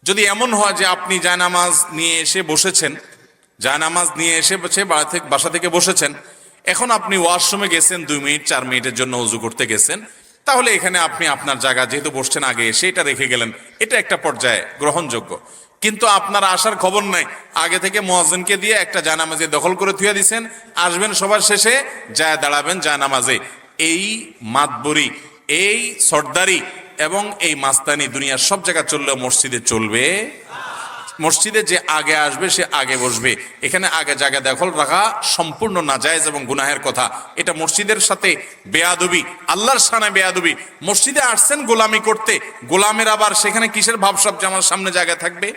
যদি এমন হয় যে আপনি জায়নামাজ নিয়ে এসে বসেছেন, জায়নামাজ নিয়ে এসে বাসা থেকে বসেছেন, এখন আপনি ওয়াশরুমে গেছেন 2 মিনিট 4 মিনিটের জন্য ওযু করতে গেছেন, তাহলে এখানে আপনি আপনার জায়গা যেহেতু বসছেন আগে এসে এটা রেখে গেলেন, এটা একটা পর্যায়ে গ্রহণযোগ্য। কিন্তু আপনার আসার খবর নাই, আগে থেকে মুয়াজ্জিনকে দিয়ে একটা জায়নামাজে দখল করে থুয়ে দিয়েছেন, আসবেন সবার শেষে যায় দাঁড়াবেন জায়নামাজে। এই মাতবরি, এই সর্দারি এবং এই মাস্তানি দুনিয়ার সব জায়গা চললেও মসজিদে চলবে। মসজিদে যে আগে আসবে সে আগে বসবে, এখানে আগে জায়গা দখল রাখা সম্পূর্ণ নাজায়েজ এবং গুনাহের কথা। এটা মসজিদের সাথে বেয়াদবি, আল্লাহর শানে বেয়াদবি। মসজিদে আসছেন গোলামি করতে, গোলামের আবার সেখানে কিসের ভাবসাব যে আমার সামনে জায়গা থাকবে?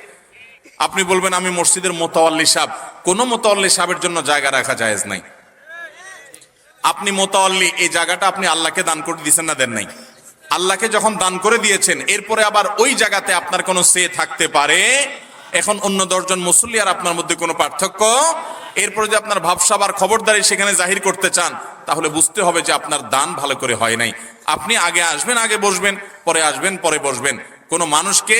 আপনি বলবেন আমি মসজিদের মোতাওয়াল্লি সাহেব, কোন মোতাওয়াল্লি সাহেবের জন্য জায়গা রাখা জায়েজ নাই। আপনি মোতাওয়াল্লি, এই জায়গাটা আপনি আল্লাহকে দান করে দিয়েছেন না দেন নাই? আল্লাহকে যখন দান করে দিয়েছেন, এরপরে আবার ওই জায়গাতে আপনার কোনো সে থাকতে পারে? এখন অন্য 10 জন মুসল্লি আর আপনার মধ্যে কোনো পার্থক্য? এরপরে যে আপনার ভাবসাব আর খবরদারি সেখানে জাহির করতে চান, তাহলে বুঝতে হবে যে আপনার দান ভালো করে হয় নাই। আপনি আগে আসবেন, আগে বসবেন, পরে আসবেন, পরে বসবেন। কোনো মানুষকে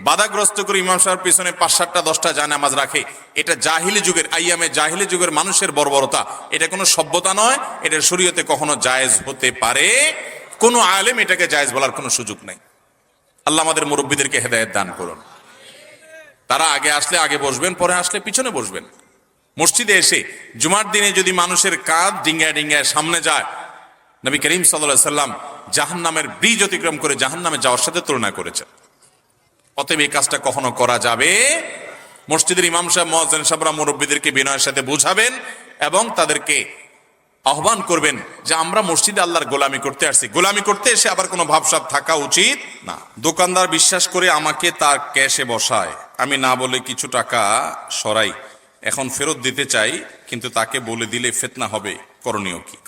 বাধাগ্রস্ত করে ইমাম সাহেবের পিছনে 5-7টা 10টা জানামাজ রাখে, এটা জাহিলি যুগের আইয়ামে জাহিলি যুগের মানুষের বর্বরতা। এটা কোনো সভ্যতা নয়, এটা শরীয়তে কখনো জায়েজ হতে পারে, কোনো আলেম এটাকে জায়েজ বলার কোনো সুযোগ নেই। আল্লাহ আমাদের মুরব্বীদেরকে হেদায়েত দান করুন। তারা আগে আসলে আগে বসবেন, পরে আসলে পিছনে বসবেন। মসজিদে এসে জুমার দিনে যদি মানুষের কাঁধ ডিঙ্গায় ডিঙ্গায় সামনে যায়, নবী করিম সাল্লাল্লাহু আলাইহি সাল্লাম জাহান্নামের ব্রিজ অতিক্রম করে জাহান্নামে যাওয়ার সাথে তুলনা করেছেন। অতএব এই কাজটা কখনো করা যাবে। মসজিদের ইমাম সাহেব, মুয়াজ্জিন সাহেবরা মুরব্বীদেরকে বিনয়ের সাথে বুঝাবেন এবং তাদেরকে আহ্বান করবেন যে আমরা মসজিদে আল্লাহর গোলামি করতে আসছি, গোলামি করতে এসে আবার কোনো ভাবসাব থাকা উচিত না। দোকানদার বিশ্বাস করে আমাকে তার ক্যাশে বসায়, আমি না বলে কিছু টাকা সরাই, এখন ফেরত দিতে চাই, কিন্তু তাকে বলে দিলে ফিতনা হবে, করণীয় কি?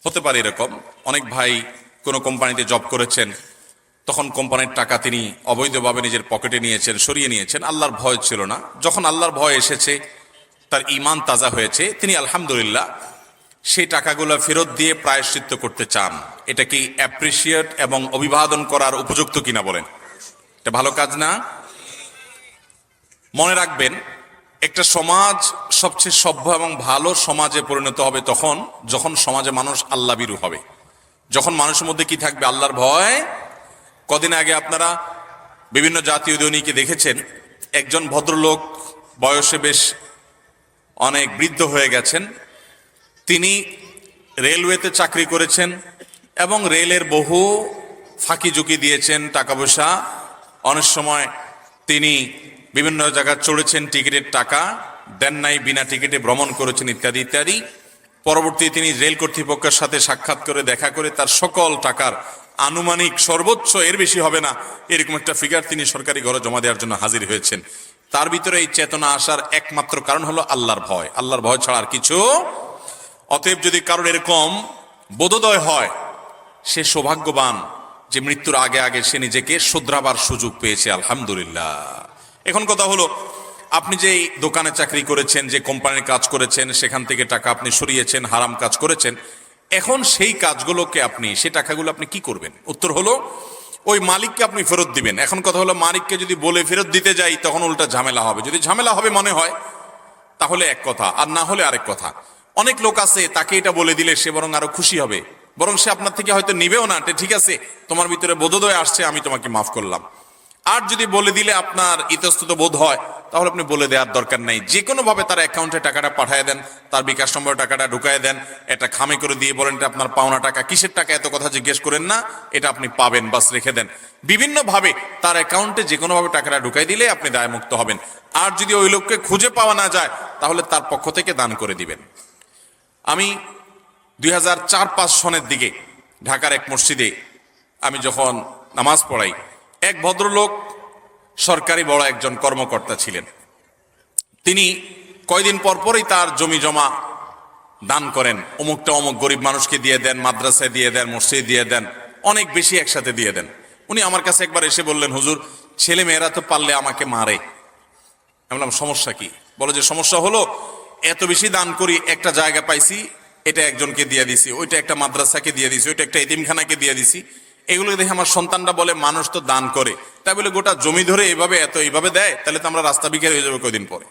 হতে পারে এরকম, অনেক ভাই কোনো কোম্পানিতে জব করেছেন, তখন কোম্পানির টাকা তিনি অবৈধভাবে নিজের পকেটে নিয়েছেন, সরিয়ে নিয়েছেন, আল্লাহর ভয় ছিল না। যখন আল্লাহর ভয় এসেছে, তার ঈমান তাজা হয়েছে, তিনি আলহামদুলিল্লাহ সেই টাকাগুলো ফেরত দিয়ে প্রায়শ্চিত্ত করতে চান। এটা কি অ্যাপ্রিসিয়েট এবং অভিবাদন করার উপযুক্ত কিনা বলেন? এটা ভালো কাজ না? মনে রাখবেন, একটা সমাজ সবচেয়ে সভ্য এবং ভালো সমাজে পরিণত হবে তখন যখন সমাজে মানুষ আল্লাহ ভীরু হবে, যখন মানুষের মধ্যে কি থাকবে? আল্লাহর ভয়। কদিন আগে আপনারা বিভিন্ন জাতীয় দৈনিকে দেখেছেন, একজন ভদ্রলোক বয়সে বেশ অনেক বৃদ্ধ হয়ে গেছেন, তিনি রেলওয়েতে চাকরি করেছেন এবং রেলের বহু ফাঁকি ঝুঁকি দিয়েছেন, টাকা পয়সা, অনেক সময় তিনি বিভিন্ন জায়গায় চড়েছেন, টিকিটের টাকা দেন নাই, বিনা টিকিটে ভ্রমণ করেছেন, ইত্যাদি ইত্যাদি। পরবর্তীতে তিনি রেল কর্তৃপক্ষের সাথে সাক্ষাৎ করে দেখা করে তার সকল টাকার আনুমানিক সর্বোচ্চ এর বেশি হবে না এরকম একটা ফিগার তিনি সরকারি ঘরে জমা দেওয়ার জন্য হাজির হয়েছেন। তার ভিতরে এই চেতনা আসার একমাত্র কারণ হলো আল্লাহর ভয়, আল্লাহর ভয় ছাড়া আর কিছু। অতএব যদি কারোর এরকম বোধোদয় হয়, সে সৌভাগ্যবান যে মৃত্যুর আগে আগে সে নিজেকে শুধরাবার সুযোগ পেয়েছে, আলহামদুলিল্লাহ। এখন কথা হলো, আপনি যে দোকানে চাকরি করেছেন, যে কোম্পানির কাজ করেছেন, সেখান থেকে টাকা আপনি সরিয়েছেন, হারাম কাজ করেছেন, এখন সেই কাজগুলোকে আপনি, সেই টাকাগুলো আপনি কি করবেন? উত্তর হলো ওই মালিককে আপনি ফেরত দিবেন। এখন কথা হলো, মালিককে যদি বলে ফেরত দিতে যাই তখন উল্টা ঝামেলা হবে। যদি ঝামেলা হবে মনে হয় তাহলে এক কথা, আর না হলে আরেক কথা। অনেক লোক আছে, তাকে এটা বলে দিলে সে বরং আরো খুশি হবে, বরং সে আপনার থেকে হয়তো নিবেও না, ঠিক আছে তোমার ভিতরে বোধোদয় আসছে, আমি তোমাকে মাফ করলাম। আর যদি বলে দিলে আপনার ইতস্তত বোধ হয়, তাহলে আপনি বলে দেওয়ার দরকার নেই, যে কোনো ভাবে তার অ্যাকাউন্টে টাকাটা পাঠিয়ে দেন, তার বিকাশ নম্বরে টাকাটা ঢুকায় দেন, এটা খামে করে দিয়ে বলেন এটা আপনার পাওনা টাকা, কিসের টাকা এত কথা জিজ্ঞেস করেন না, এটা আপনি পাবেন, বাস রেখে দেন। বিভিন্ন ভাবে তার অ্যাকাউন্টে যে কোনো ভাবে টাকাটা ঢুকাই দিলে আপনি দায়মুক্ত হবেন। আর যদি ওই লোককে খুঁজে পাওয়া না যায়, তাহলে তার পক্ষ থেকে দান করে দিবেন। আমি 2004-05 সনের দিকে ঢাকার এক মসজিদে আমি যখন নামাজ পড়াই, এক ভদ্রলোক সরকারি বড় একজন কর্মকর্তা ছিলেন। তিনি কয়দিন পর পরই তার জমি জমা দান করেন, অমুকটা অমুক গরিব মানুষকে দিয়ে দেন, মাদ্রাসায় দিয়ে দেন, মসজিদে দিয়ে দেন, অনেক বেশি একসাথে দিয়ে দেন। উনি আমার কাছে একবার এসে বললেন, হুজুর ছেলে মেয়েরা তো পারলে আমাকে মারে। আমি বললাম সমস্যা কি? বলে যে সমস্যা হলো এত বেশি দান করি, একটা জায়গা পাইছি, এটা একজনকে দিয়ে দিছি, ওইটা একটা মাদ্রাসাকে দিয়ে দিছি, ওইটা একটা এতিমখানাকে দিয়ে দিছি। এগুলো দেখে আমার সন্তানরা বলে মানুষ তো দান করে, তাই বলে গোটা জমি ধরে এইভাবে এত এইভাবে দেয়, তাহলে তো আমরা রাস্তা বিক্রি হয়ে যাবে কয়দিন পরে।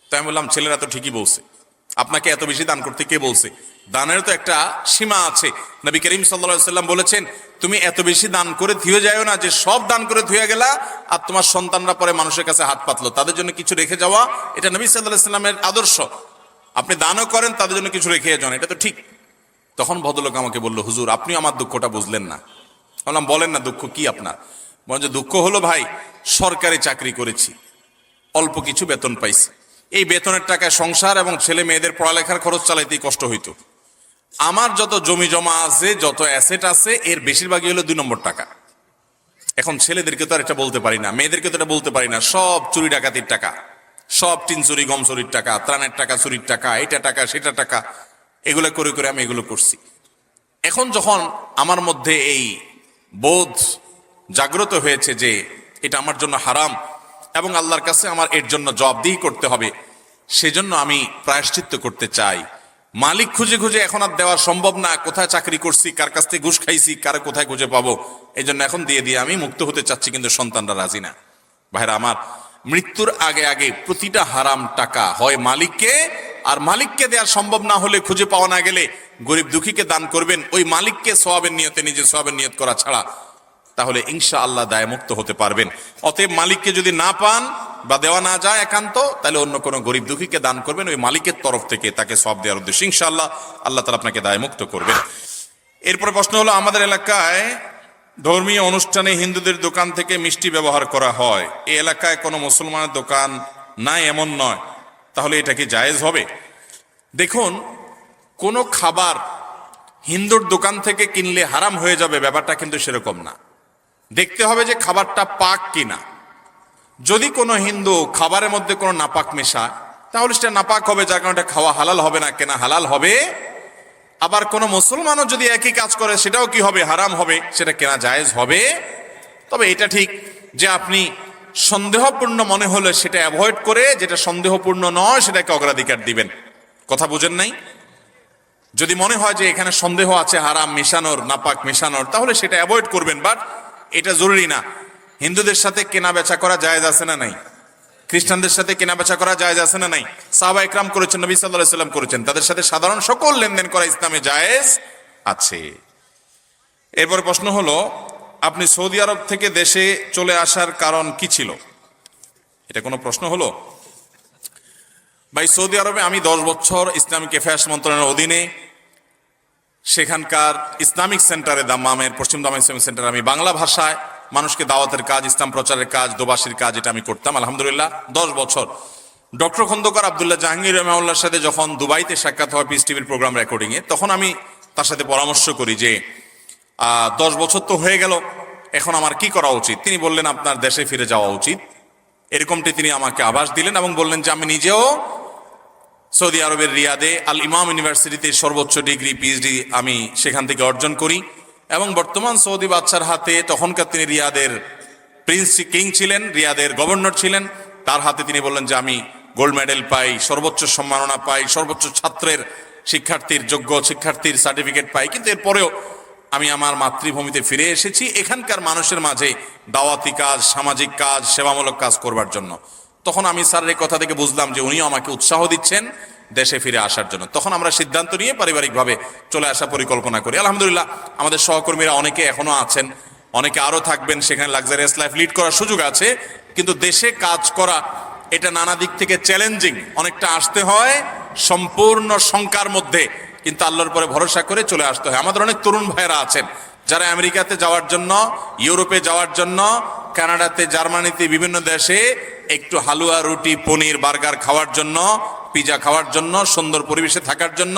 তাই আমি বললাম ছেলেরা তো ঠিকই বলছে, আপনাকে এত বেশি দান করতে কে বলছে? দানের তো একটা সীমা আছে। নবী করিম সাল্লাল্লাহু আলাইহি সাল্লাম বলেছেন, তুমি এত বেশি দান করে থুয়ে যাও না যে সব দান করে থুয়ে গেলা আর তোমার সন্তানরা পরে মানুষের কাছে হাত পাতলো, তাদের জন্য কিছু রেখে যাওয়া, এটা নবী সাল্লাল্লাহু আলাইহি সাল্লামের আদর্শ। আপনি দানও করেন, তাদের জন্য কিছু রেখে যান, এটা তো ঠিক। তখন ভদ্রলোক আমাকে বলল, হুজুর আপনি আমার দুঃখটা বুঝলেন না। বললাম বলেন না, দুঃখ কি আপনার? বলেন যে দুঃখ হলো ভাই, সরকারি চাকরি করেছি, অল্প কিছু বেতন পাইছি, এই বেতনের টাকায় সংসার এবং ছেলে মেয়েদের পড়ালেখার খরচ চালাইতেই কষ্ট হইতো। আমার যত জমি জমা আছে, যত অ্যাসেট আছে, এর বেশিরভাগই হলো 2 নম্বর টাকা। এখন ছেলেদেরকে তো আর এটা বলতে পারি না, মেয়েদেরকে তো এটা বলতে পারি না, সব চুরি ডাকাতির টাকা, সব টিন চুরি গম চুরির টাকা, ত্রাণের টাকা চুরির টাকা, এটা টাকা সেটা টাকা, এগুলো করে করে আমি এগুলো করছি। এখন যখন আমার মধ্যে এই বোধ জাগ্রত হয়েছে যে এটা আমার জন্য হারাম এবং আল্লাহর কাছে আমার এর জন্য জবাবদিহি করতে হবে, সেজন্য আমি প্রায়শ্চিত্ত করতে চাই। মালিক খুঁজে খুঁজে এখন আর দেওয়া সম্ভব না, কোথায় চাকরি করছি, কার কাছ থেকে ঘুষ খাইছি, কারে কোথায় খুঁজে পাবো, এই জন্য এখন দিয়ে দিয়ে আমি মুক্ত হতে চাচ্ছি, কিন্তু সন্তানরা রাজি না। ভাইরা আমার, মৃত্যুর আগে আগে প্রতিটা হারাম টাকা হয় মালিককে, আর মালিককে দেওয়া সম্ভব না হলে, খুঁজে পাওয়া না গেলে গরিব দুঃখীকে দান করবেন, ওই মালিককে সওয়াবের নিয়তে, নিজে সওয়াবের নিয়ত করা ছাড়া। তাহলে ইনশাআল্লাহ দায়মুক্ত হতে পারবেন। অতএব মালিককে যদি না পান বা দেওয়া না যায় একান্ত, তাহলে অন্য কোনো গরিব দুঃখীকে দান করবেন, ওই মালিকের তরফ থেকে তাকে সওয়াব দেওয়ার উদ্দেশ্যে। ইনশাআল্লাহ আল্লাহ তাআলা আপনাকে দায়মুক্ত করবেন। এরপরে প্রশ্ন হলো, আমাদের এলাকায় ধর্মীয় অনুষ্ঠানে হিন্দুদের দোকান থেকে মিষ্টি ব্যবহার করা হয়, এই এলাকায় কোনো মুসলমানের দোকান নাই এমন নয়, তাহলে এটা কি জায়েজ হবে? দেখুন, কোনো খাবার হিন্দুর দোকান থেকে কিনলে হারাম হয়ে যাবে, ব্যাপারটা কিন্তু সেরকম না। দেখতে হবে যে খাবারটা পাক কিনা। যদি কোনো হিন্দু খাবারের মধ্যে কোনো নাপাক মেশায়, তাহলে সেটা নাপাক হবে, যার কারণে এটা খাওয়া হালাল হবে না, কেনা হালাল হবে। আবার কোনো মুসলমানও যদি একই কাজ করে, সেটাও কি হবে? হারাম হবে, সেটা কেনা জায়েজ হবে। তবে এটা ঠিক যে আপনি সন্দেহপূর্ণ মনে হলে সেটা অ্যাভয়েড করে, যেটা সন্দেহপূর্ণ নয় সেটাকে অগ্রাধিকার দিবেন। কথা বুঝেন নাই? যদি মনে হয় যে এখানে সন্দেহ আছে হারাম মেশানোর, নাপাক মেশানোর, তাহলে সেটা অ্যাভয়েড করবেন। বাট এটা জরুরি না। হিন্দুদের সাথে কেনা বেচা করা জায়েজ আছে না নাই? খ্রিস্টানদের সাথে কেনা বেচা করা জায়েজ আছে না নাই? সাহাবা ইকরাম করেছেন, নবী সাল্লাল্লাহু আলাইহি ওয়াসাল্লাম করেছেন। তাদের সাথে সাধারণ সকল লেনদেন করা ইসলামে জায়েজ আছে। এরপর প্রশ্ন হলো, আপনি সৌদি আরব থেকে দেশে চলে আসার কারণ কি ছিল? এটা কোনো প্রশ্ন হলো? ভাই, সৌদি আরবে আমি 10 বছর ইসলামিক অ্যাফেয়ার্স মন্ত্রণালয়ের অধীনে সেখানকার ইসলামিক সেন্টারে, দাম্মামের পশ্চিম দাম্মাম ইসলামিক সেন্টারে আমি বাংলা ভাষায় মানুষকে দাওয়াতের কাজ, ইসলাম প্রচারের কাজ, দোবাসীর কাজ, এটা আমি করতাম আলহামদুলিল্লাহ 10 বছর। ডক্টর খন্দকার আব্দুল্লাহ জাহাঙ্গীর রহমাউল্লাহর সাথে যখন দুবাইতে সাক্ষাৎ হয় পিস টিভির প্রোগ্রাম রেকর্ডিংয়ে, তখন আমি তার সাথে পরামর্শ করি যে 10 বছর তো হয়ে গেল, এখন আমার কি করা উচিত? তিনি বললেন, আপনার দেশে ফিরে যাওয়া উচিত। এরকমটি তিনি আমাকে আভাস দিলেন এবং বললেন যে আমি নিজেও সৌদি আরবের রিয়াদে আল ইমাম ইউনিভার্সিটিতে সর্বোচ্চ ডিগ্রি পিএইচডি আমি সেখান থেকে অর্জন করি, এবং বর্তমান সৌদি বাদশার হাতে, তখনকার তিনি রিয়াদের প্রিন্স কিং ছিলেন, রিয়াদের গভর্নর ছিলেন, তার হাতে তিনি বললেন যে আমি গোল্ড মেডেল পাই, সর্বোচ্চ সম্মাননা পাই, সর্বোচ্চ ছাত্রের, শিক্ষার্থীর, যোগ্য শিক্ষার্থীর সার্টিফিকেট পাই, কিন্তু এরপরেও আমি আমার মাতৃভূমিতে ফিরে এসেছি এখানকার মানুষের মাঝে দাওয়াতি কাজ, সামাজিক কাজ, সেবামূলক কাজ করবার জন্য। তখন আমি স্যারের এই কথা থেকে বুঝলাম যে উনিও আমাকে উৎসাহ দিচ্ছেন দেশে ফিরে আসার জন্য। তখন আমরা সিদ্ধান্ত নিয়ে পারিবারিকভাবে চলে আসা পরিকল্পনা করি। আলহামদুলিল্লাহ আমাদের সহকর্মীরা অনেকে এখনো আছেন, অনেকে আরো থাকবেন, সেখানে লাক্সারিয়াস লাইফ লিড করার সুযোগ আছে। কিন্তু দেশে কাজ করা এটা নানা দিক থেকে চ্যালেঞ্জিং, অনেকটা আসতে হয় সম্পূর্ণ শঙ্কার মধ্যে, কিন্তু আল্লাহর পরে ভরসা করে চলে আসতে হয়। আমাদের অনেক তরুণ ভাইয়েরা আছেন যারা আমেরিকাতে যাওয়ার জন্য, ইউরোপে যাওয়ার জন্য, কানাডাতে, জার্মানিতে, বিভিন্ন দেশে একটু হালুয়া, রুটি, পনির, বার্গার খাওয়ার জন্য, পিজা খাওয়ার জন্য, সুন্দর পরিবেশে থাকার জন্য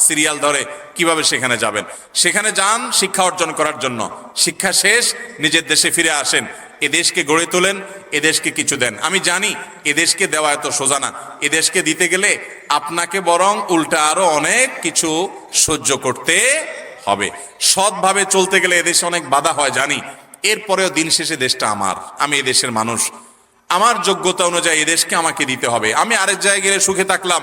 সিরিয়াল ধরে কিভাবে সেখানে যাবেন। সেখানে যান শিক্ষা অর্জন করার জন্য, শিক্ষা শেষ নিজের দেশে ফিরে আসেন, এদেশকে গড়ে তোলেন, এদেশকে কিছু দেন। আমি জানি এদেশকে দেওয়া এত সোজা না, এদেশকে দিতে গেলে আপনাকে বরং উল্টা আরো অনেক কিছু সহ্য করতে হবে। সৎভাবে চলতে গেলে এদেশে অনেক বাধা হয় জানি, এরপরেও দিন শেষে দেশটা আমার, আমি এদেশের মানুষ, আমার যোগ্যতা অনুযায়ী এদেশকে আমাকে দিতে হবে। আমি আরেক জায়গায় গেলে সুখে থাকলাম,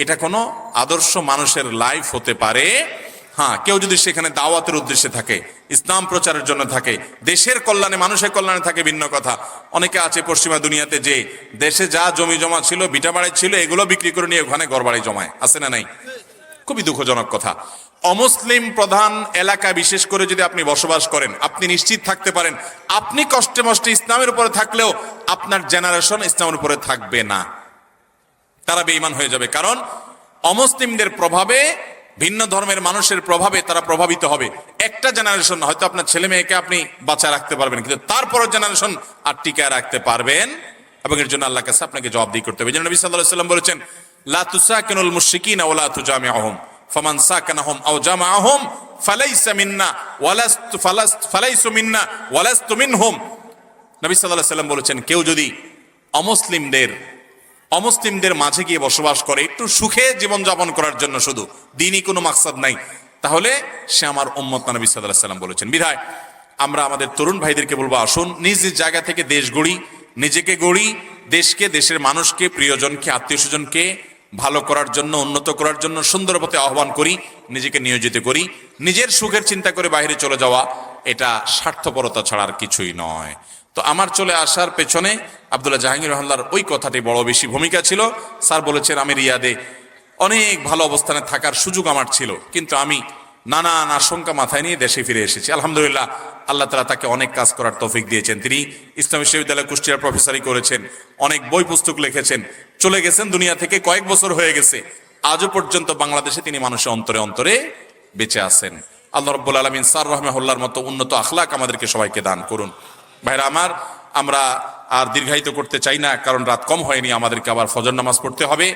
এটা কোনো আদর্শ মানুষের লাইফ হতে পারে। হ্যাঁ, কেউ যদি সেখানে দাওয়াতের উদ্দেশ্যে থাকে, ইসলাম প্রচারের জন্য থাকে, দেশের কল্যাণে, মানুষের কল্যাণে থাকে, ভিন্ন কথা। অনেকে আছে পশ্চিমা দুনিয়াতে যে দেশে যা জমি জমা ছিল, ভিটা বাড়ি ছিল, এগুলো বিক্রি করে নিয়ে ওখানে ঘর বাড়ি জমায়, আছে না নাই? খুবই দুঃখজনক কথা। অমুসলিম প্রধান এলাকায় বিশেষ করে যদি আপনি বসবাস করেন, আপনি নিশ্চিত থাকতে পারেন আপনি কষ্টে মষ্টে ইসলামের উপরে থাকলেও আপনার জেনারেশন ইসলামের উপরে থাকবে না, তারা বেঈমান হয়ে যাবে। কারণ অমুসলিমদের প্রভাবে, ভিন্ন ধর্মের মানুষের প্রভাবে তারা প্রভাবিত হবে। একটা জেনারেশন হয়তো আপনার ছেলে মেয়েকে আপনি বাঁচায় রাখতে পারবেন, কিন্তু তারপরের জেনারেশন আর টিকায় রাখতে পারবেন, এবং এর জন্য আল্লাহর কাছে আপনাকে জবাবদিহি করতে হবে। যেন নবী সাল্লাল্লাহু আলাইহি ওয়াসাল্লাম বলেছেন, লা তুসাকিনুল মুশরিকিনা ওয়া লা তুজামিউহুম ফামান সাকানাহুম আও জামাআহুম ফালাইসা মিন্না ফালাইসু মিন্না ওয়ালাস্তু মিনহুম। নবী সাল্লাল্লাহু আলাইহি ওয়াসাল্লাম বলেছেন, কেউ যদি অমুসলিমদের মাঝে গিয়ে বসবাস করে একটু সুখে জীবনযাপন করার জন্য, শুধু দিনই কোনো মাকসাদ নাই, তাহলে সে আমার উম্মত না, নবী সাল্লাল্লাহু আলাইহি ওয়াসাল্লাম বলেছেন। বিধায় আমরা আমাদের তরুণ ভাইদেরকে বলবো, আসুন নিজ নিজ জায়গা থেকে দেশ গড়ি, নিজেকে গড়ি, দেশকে, দেশের মানুষকে, প্রিয়জনকে, আত্মীয় স্বজনকে ভালো করার জন্য, উন্নত করার জন্য সুন্দর পথে আহ্বান করি, নিজেকে নিয়োজিত করি। নিজের সুখের চিন্তা করে বাইরে চলে যাওয়া এটা স্বার্থপরতা ছাড়া আর কিছুই নয়। তো আমার চলে আসার পেছনে আব্দুল্লাহ জাহাঙ্গীর রহমাল্লাহর ওই কথাটি বড় বেশি ভূমিকা ছিল। স্যার বলেছেন আমি রিয়াদে অনেক ভালো অবস্থানে থাকার সুযোগ আমার ছিল, কিন্তু আমি নানান আশঙ্কা মাথায় নিয়ে দেশে ফিরে এসেছি। আলহামদুলিল্লাহ, আল্লাহ তাআলা তাকে অনেক কাজ করার তৌফিক দিয়েছেন। তিনি ইসলামী বিশ্ববিদ্যালয় কুষ্টিয়ার প্রফেসরি করেছেন, অনেক বই পুস্তক লিখেছেন, চলে গেছেন দুনিয়া থেকে, কয়েক বছর হয়ে গেছে। আজও পর্যন্ত বাংলাদেশে তিনি মানুষের অন্তরে অন্তরে বেঁচে আছেন। আল্লাহ রাব্বুল আলামিন স্যার রাহিমাহুল্লাহর মতো উন্নত আখলাক আমাদেরকে সবাইকে দান করুন। ভাইরা আমার, আমরা আর দীর্ঘায়িত করতে চাই না, কারণ রাত কম হয়নি, আমাদেরকে আবার ফজর নামাজ পড়তে হবে।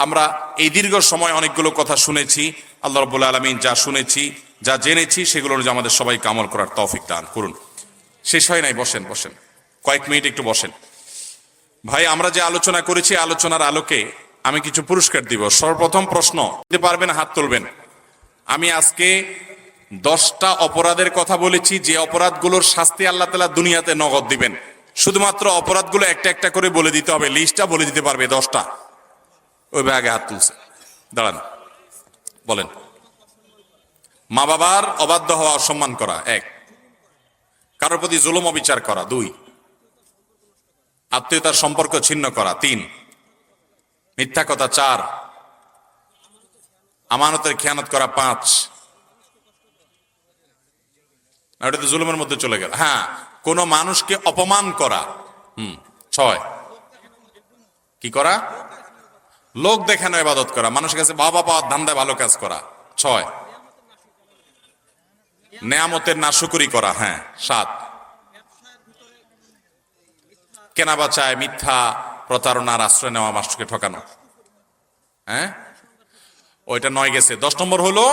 আমরা এই দীর্ঘ সময় অনেকগুলো কথা শুনেছি। আল্লাহ রাব্বুল আলামিন যা শুনেছি, যা জেনেছি, সেগুলো অনুযায়ী আমাদের সবাইকে আমল করার তৌফিক দান করুন। শেষ হয় নাই, বসেন বসেন, কয়েক মিনিট একটু বসেন। ভাই, আমরা যে আলোচনা করেছি, আলোচনার আলোকে আমি কিছু পুরস্কার দিব। সর্বপ্রথম প্রশ্ন দিতে পারবেন, হাত তুলবেন। আমি আজকে 10টা অপরাধের কথা বলেছি, যে অপরাধগুলোর শাস্তি আল্লাহ তাআলা দুনিয়াতে নগদ দিবেন। শুধুমাত্র অপরাধগুলো একটা একটা করে বলে দিতে হবে, লিস্টটা বলে দিতে পারবে 10টা। ওই ভাই আগে হাত তুলছে, দাঁড়ান, বলেন। মা বাবার অবাধ্য হওয়া, অসম্মান করা 1, কারোর প্রতি জুলুম অবিচার করা 2, আত্মীয়তার সম্পর্ক ছিন্ন করা 3, মিথ্যা কথা 4, আমানতের খেয়ানত করা 5, ওটা তো জুলুমের মধ্যে চলে গেল। হ্যাঁ, কোন মানুষকে অপমান করা 6, কি করা? লোক দেখানো ইবাদত করা, মানুষের কাছে বাবা পাওয়ার ধান্দায় ভালো কাজ করা 6, নেয়ামতের নাশুকরি করা, হ্যাঁ 7, কেনা বেচায় মিথ্যা প্রতারণার আশ্রয় নেওয়া, মানুষকে ঠকানো, হ্যাঁ ওইটা 9 গেছে। 10 নম্বর হলো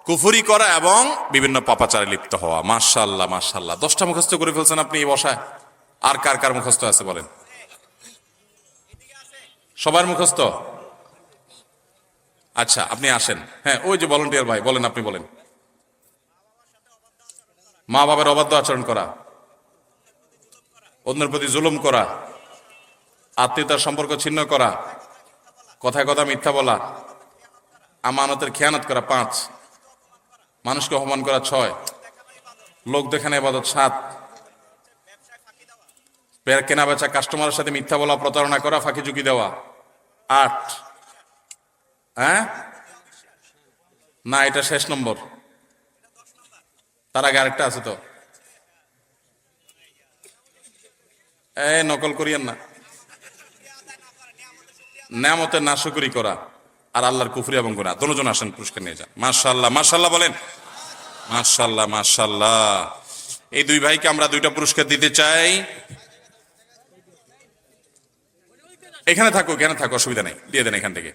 কুফরি করা এবং বিভিন্ন পাপাচারে লিপ্ত হওয়া। মাশাআল্লাহ মাশাআল্লাহ, 10টা মুখস্থ করে ফেলছেন আপনি এই বসায়। আর কার কার মুখস্থ আছে বলেন? সবার মুখস্থ? আচ্ছা, আপনি আসেন। হ্যাঁ, ওই যে ভলান্টিয়ার ভাই, বলেন, আপনি বলেন। মা বাবার অবাধ্য আচরণ করা, অন্যের প্রতি জুলুম করা, আত্মীয়তার সম্পর্ক ছিন্ন করা, কথায় কথা মিথ্যা বলা, আমানতের খেয়ানত করা 5, মানুষকে অপমান করা 6, লোক দেখানো ইবাদত 7, কেনা বেচা কাস্টমারের সাথে মিথ্যা বলা, প্রতারণা করা, ফাঁকি ঝুঁকি দেওয়া 8। হ্যাঁ না, এটা শেষ নম্বর, তার আগে আরেকটা আছে তো। নকল করিয়েন না। নেয়ামতের নাশুকরি করা আর আল্লাহর কুফরি এবং গুনাহ। দুজন আসেন, পুরস্কার নিয়ে যান। মাশাআল্লাহ মাশাআল্লাহ বলেন। মাশাআল্লাহ মাশাআল্লাহ। এই 2 ভাইকে আমরা 2টা পুরস্কার দিতে চাই। এখানে থাকো, এখানে থাকো, অসুবিধা নেই, দিয়ে দেন এখান থেকে।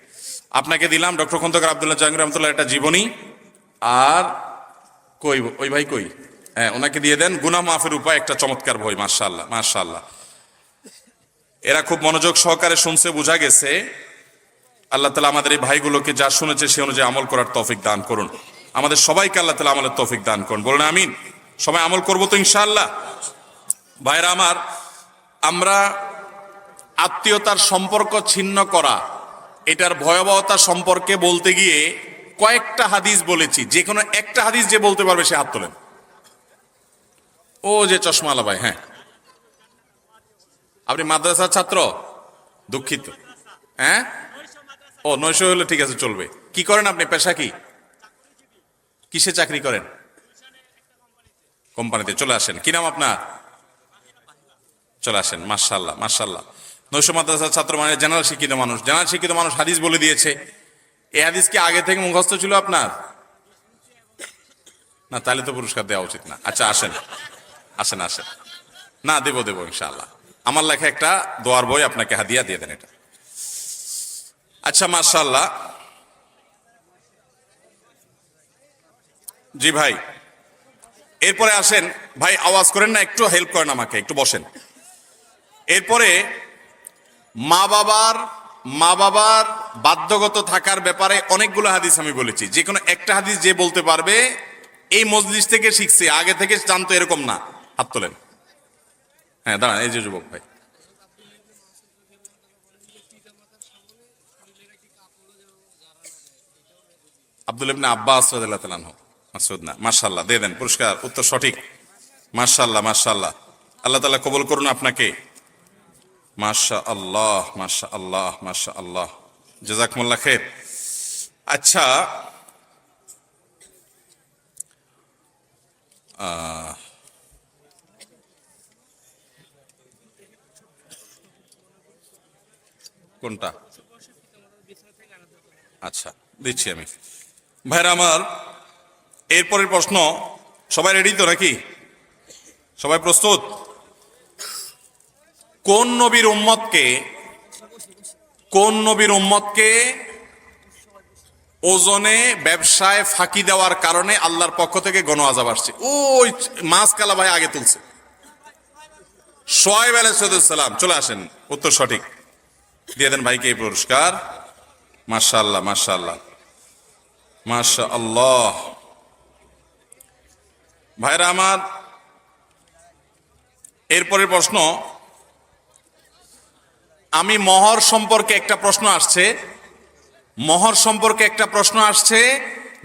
আপনাকে দিলাম ডক্টর খন্দকার আব্দুল্লাহ জাহাঙ্গীর রহমাতুল্লাহ একটা জীবনী, আর কই ওই ভাই কই? হ্যাঁ, ওনাকে দিয়ে দেন গুনাহ মাফের উপায়, একটা চমৎকার বই। মাশাআল্লাহ মাশাআল্লাহ, এরা খুব মনোযোগ সহকারে শুনছে, বোঝা গেছে। আল্লাহ তাআলা আমাদের এই ভাইগুলোকে যা শুনেছে সে অনুযায়ী আমল করার তৌফিক দান করুন। আমাদের সবাইকে আল্লাহ তাআলা আমলের তৌফিক দান করুন, বলুন আমিন। সবাই আমল করবো তো ইনশাআল্লাহ? ভাইরা আমার, আমরা আত্মীয়তার সম্পর্ক ছিন্ন করা, এটার ভয়াবহতা সম্পর্কে বলতে গিয়ে কয়েকটা হাদিস বলেছি। যে কোনো একটা হাদিস যে বলতে পারবে সে হাত তোলেন। ও যে চশমাওয়ালা ভাই, হ্যাঁ, আপনি মাদ্রাসার ছাত্র? দুঃখিত। হ্যাঁ, ও 900 হলে ঠিক আছে, চলবে। কি করেন আপনি, পেশা কি? কিসে চাকরি করেন? কোম্পানিতে। চলে আসেন, কি নাম আপনার? চলে আসেন। মাশাআল্লাহ মাশাআল্লাহ। 900 মাদ্রাসার ছাত্র মানে জেনারেল শিক্ষিত মানুষ। জেনারেল শিক্ষিত মানুষ হাদিস বলে দিয়েছে। এই হাদিস কি আগে থেকে মুখস্থ ছিল আপনার? না, তাহলে তো পুরস্কার দেওয়া উচিত না। আচ্ছা, আসেন আসেন আসেন। না, দেবো ইনশাআল্লাহ। আমার লেখা একটা দোয়ার বই, আপনাকে হাদিয়া দিয়ে দেন এটা। আচ্ছা, মাশাআল্লাহ। জি ভাই, এরপরে আসেন। ভাই আওয়াজ করেন না, একটু হেল্প করেন আমাকে, একটু বসেন। এরপরে মা বাবার বাধ্যগত থাকার ব্যাপারে অনেকগুলো হাদিস আমি বলেছি। যে কোনো একটা হাদিস যে বলতে পারবে, এই মজলিস থেকে শিখছে, আগে থেকে জানতো এরকম না, হাত তোলেন। হ্যাঁ, দাঁড়ান, এই যে যুবক ভাই। আব্দুল্লাহ ইবনে আব্বাস রাদিয়াল্লাহু তাআলা আনহু, মাসউদ না। মাশাআল্লাহ, দিয়ে দেন পুরস্কার, উত্তর সঠিক। মাশাআল্লাহ মাশাআল্লাহ। আল্লাহ তাআলা কবুল করুন আপনাকে। মাশা আল্লাহ, মাশা আল্লাহ, মাশা আল্লাহ, জাযাকুমুল্লাহ খাইর। আচ্ছা, কোনটা? আচ্ছা, দিচ্ছি আমি। ভাইরা আমার, এরপরের প্রশ্ন, সবাই রেডি তো নাকি? সবাই প্রস্তুত? কোন নবীর উম্মতকে ওজনে ব্যবসায় ফাঁকি দেওয়ার কারণে আল্লাহর পক্ষ থেকে গণ আযাব আসছে? ওই মাছ কালা ভাই আগে তুলছে। শুআয়ব আলাইহিস সালাম। চলে আসেন, উত্তর সঠিক। দিয়ে দেন ভাইকে এই পুরস্কার। মাশাআল্লাহ, মাশাআল্লাহ, মাশাআল্লাহ। ভাইরা আমার, এরপরের প্রশ্ন, আমি মোহর সম্পর্কে একটা প্রশ্ন আসছে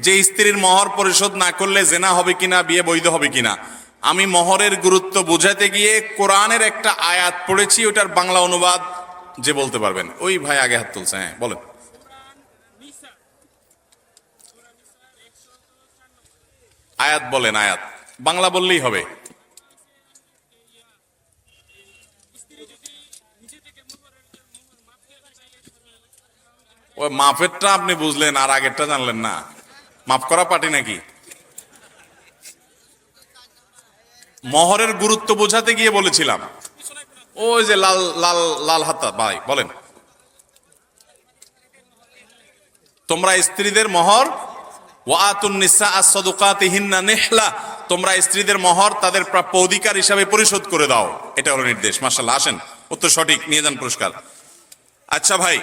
যে স্ত্রীর মোহর পরিশোধ না করলে জেনা হবে কিনা, বিয়ে বৈধ হবে কিনা। আমি মোহরের গুরুত্ব বোঝাতে গিয়ে কোরআনের একটা আয়াত পড়েছি, ওটার বাংলা অনুবাদ যে বলতে পারবেন। ওই ভাই আগে হাত তুলছে, হ্যাঁ বলেন। আয়াত বলেন, আয়াত বাংলা বললেই হবে। ওই মাফেরটা আপনি বুঝলেন আর আগেরটা জানলেন না। মাফ করা পার্টি নাকি? মোহরের গুরুত্ব বোঝাতে গিয়ে বলেছিলাম। ওই যে লাল লাল লাল হাতা ভাই বলেন। তোমরা স্ত্রীদের মোহর, ওয়াতুন নিসা আস-সাদুকাতিহিন্না নিহলা, তোমরা স্ত্রীদের মোহর তাদের প্রাপ্য অধিকার হিসাবে পরিশোধ করে দাও। এটা হলো নির্দেশ। মাশাআল্লাহ, আসেন, উত্তর সঠিক, নিয়ে যান পুরস্কার। আচ্ছা ভাই,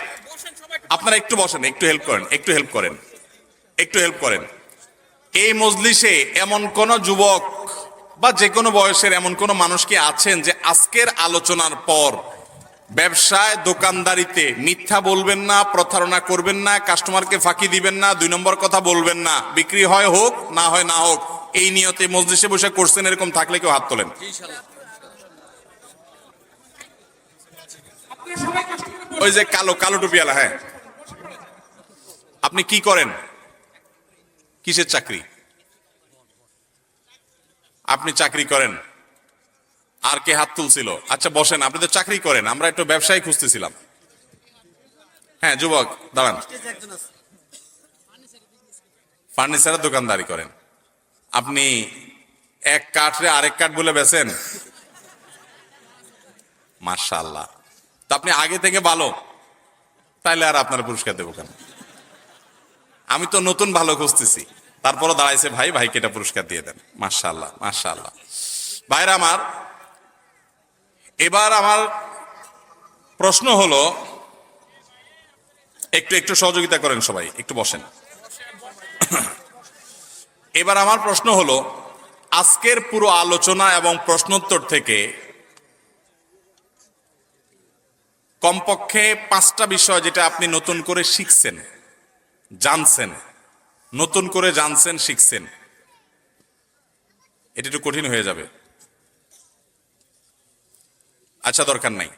আপনারা একটু বসেন, একটু হেল্প করেন। এই মজলিসে এমন কোন যুবক বা যে কোনো বয়সের এমন কোন মানুষ কি আছেন যে আজকের আলোচনার পর ব্যবসায়, দোকানদারিতে মিথ্যা বলবেন না, প্রতারণা করবেন না, কাস্টমারকে ফাঁকি দিবেন না, 2 নম্বর কথা বলবেন না, বিক্রি হয় হোক না হয় না হোক, এই নিয়তে মজলিসে বসে করছেন, এরকম থাকলে কেউ হাত তোলেন। ওই যে কালো কালো টুপিওয়ালা, হ্যাঁ, আপনি কি করেন? কিসের চাকরি? আপনি চাকরি করেন? আর কে হাত তুলছিল? আচ্ছা বসেন, আপনি তো চাকরি করেন, আমরা একটু ব্যবসায়ী খুঁজতেছিলাম। হ্যাঁ যুবক দাঁড়ান। ফার্নিচারের দোকানদারি করেন আপনি? এক কাঠরে আরেক কাঠ বলে বেচেন? মাশাআল্লাহ, তা আপনি আগে থেকে ভালো, তাইলে আর আপনার পুরস্কার দেবো কেন? আমি তো নতুন ভালো খুঁজতেছি, তারপরও দাঁড়াইছে ভাই, ভাইকে এটা পুরস্কার দিয়ে দেন। মাশাআল্লাহ, মাশাআল্লাহ। ভাইরা আমার, এবার আমার প্রশ্ন হলো, একটু সহযোগিতা করেন সবাই, একটু বসেন। এবার আমার প্রশ্ন হলো, আজকের পুরো আলোচনা এবং প্রশ্নোত্তর থেকে কমপক্ষে 5টা বিষয় যেটা আপনি নতুন করে শিখছেন, জানছেন, শিখছেন, এটা একটু কঠিন হয়ে যাবে। আচ্ছা দরকার নাই।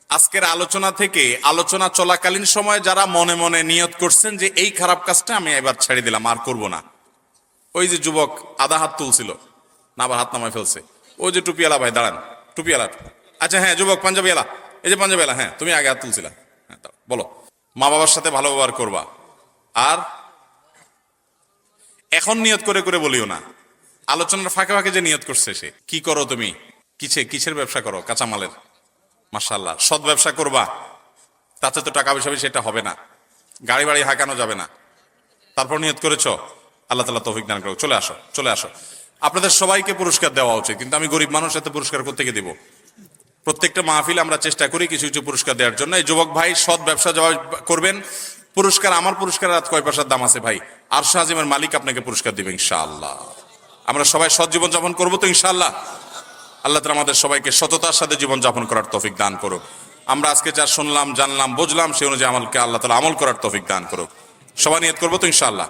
আজকের আলোচনা থেকে, আলোচনা চলাকালীন সময় যারা মনে মনে নিয়ত করছেন যে এই খারাপ কাজটা আমি এবার ছেড়ে দিলাম, আর করব না, ওই যে যুবক আধা হাত তুলছিল না, আবার হাত নামায় ফেলছে, ওই যে টুপিওয়ালা ভাই দাঁড়ান, টুপিওয়ালা, আচ্ছা হ্যাঁ যুবক পাঞ্জাবিওয়ালা, এই যে পাঞ্জাবিওয়ালা, হ্যাঁ তুমি আগে হাত তুলছিলা, হ্যাঁ বলো। মা বাবার সাথে ভালো ব্যবহার করবা, আর এখন নিয়ত করে করে বলিও না, আলোচনার ফাঁকে ফাঁকে যে নিয়ত করছে সে। কি করো তুমি? কিসের ব্যবসা করো? কাঁচামালের। মাশাআল্লাহ, সৎ ব্যবসা করবা, তাতে তো টাকা পয়সা সেটা হবে না, গাড়ি বাড়ি হাঁকানো যাবে না, তারপর নিয়ত করেছো, আল্লাহ তাআলা তৌফিক দান করুক। চলে আসো। আপনাদের সবাইকে পুরস্কার দেওয়া উচিত, কিন্তু আমি গরিব মানুষ, এত পুরস্কার কোত্থেকে দিব? প্রত্যেকটা মাহফিলে আমরা চেষ্টা করি কিছু কিছু পুরস্কার দেওয়ার জন্য। এই যুবক ভাই সৎ ব্যবসা করবেন, পুরস্কার, আমার পুরস্কার রাত কয় পয়সার দাম আছে ভাই, আরশ আজিমের মালিক আপনাকে পুরস্কার দিবে ইনশাআল্লাহ। আমরা সবাই সৎ জীবন যাপন করবো তো ইনশাআল্লাহ। আল্লাহ তাআলা আমাদের সবাইকে সততার সাথে জীবন যাপন করার তৌফিক দান করুক। আমরা আজকে যা শুনলাম, জানলাম, বুঝলাম, সেই অনুযায়ী আল্লাহ তাআলা আমল করার তৌফিক দান করুক। সবাই নিয়ত করবো তো ইনশাআল্লাহ।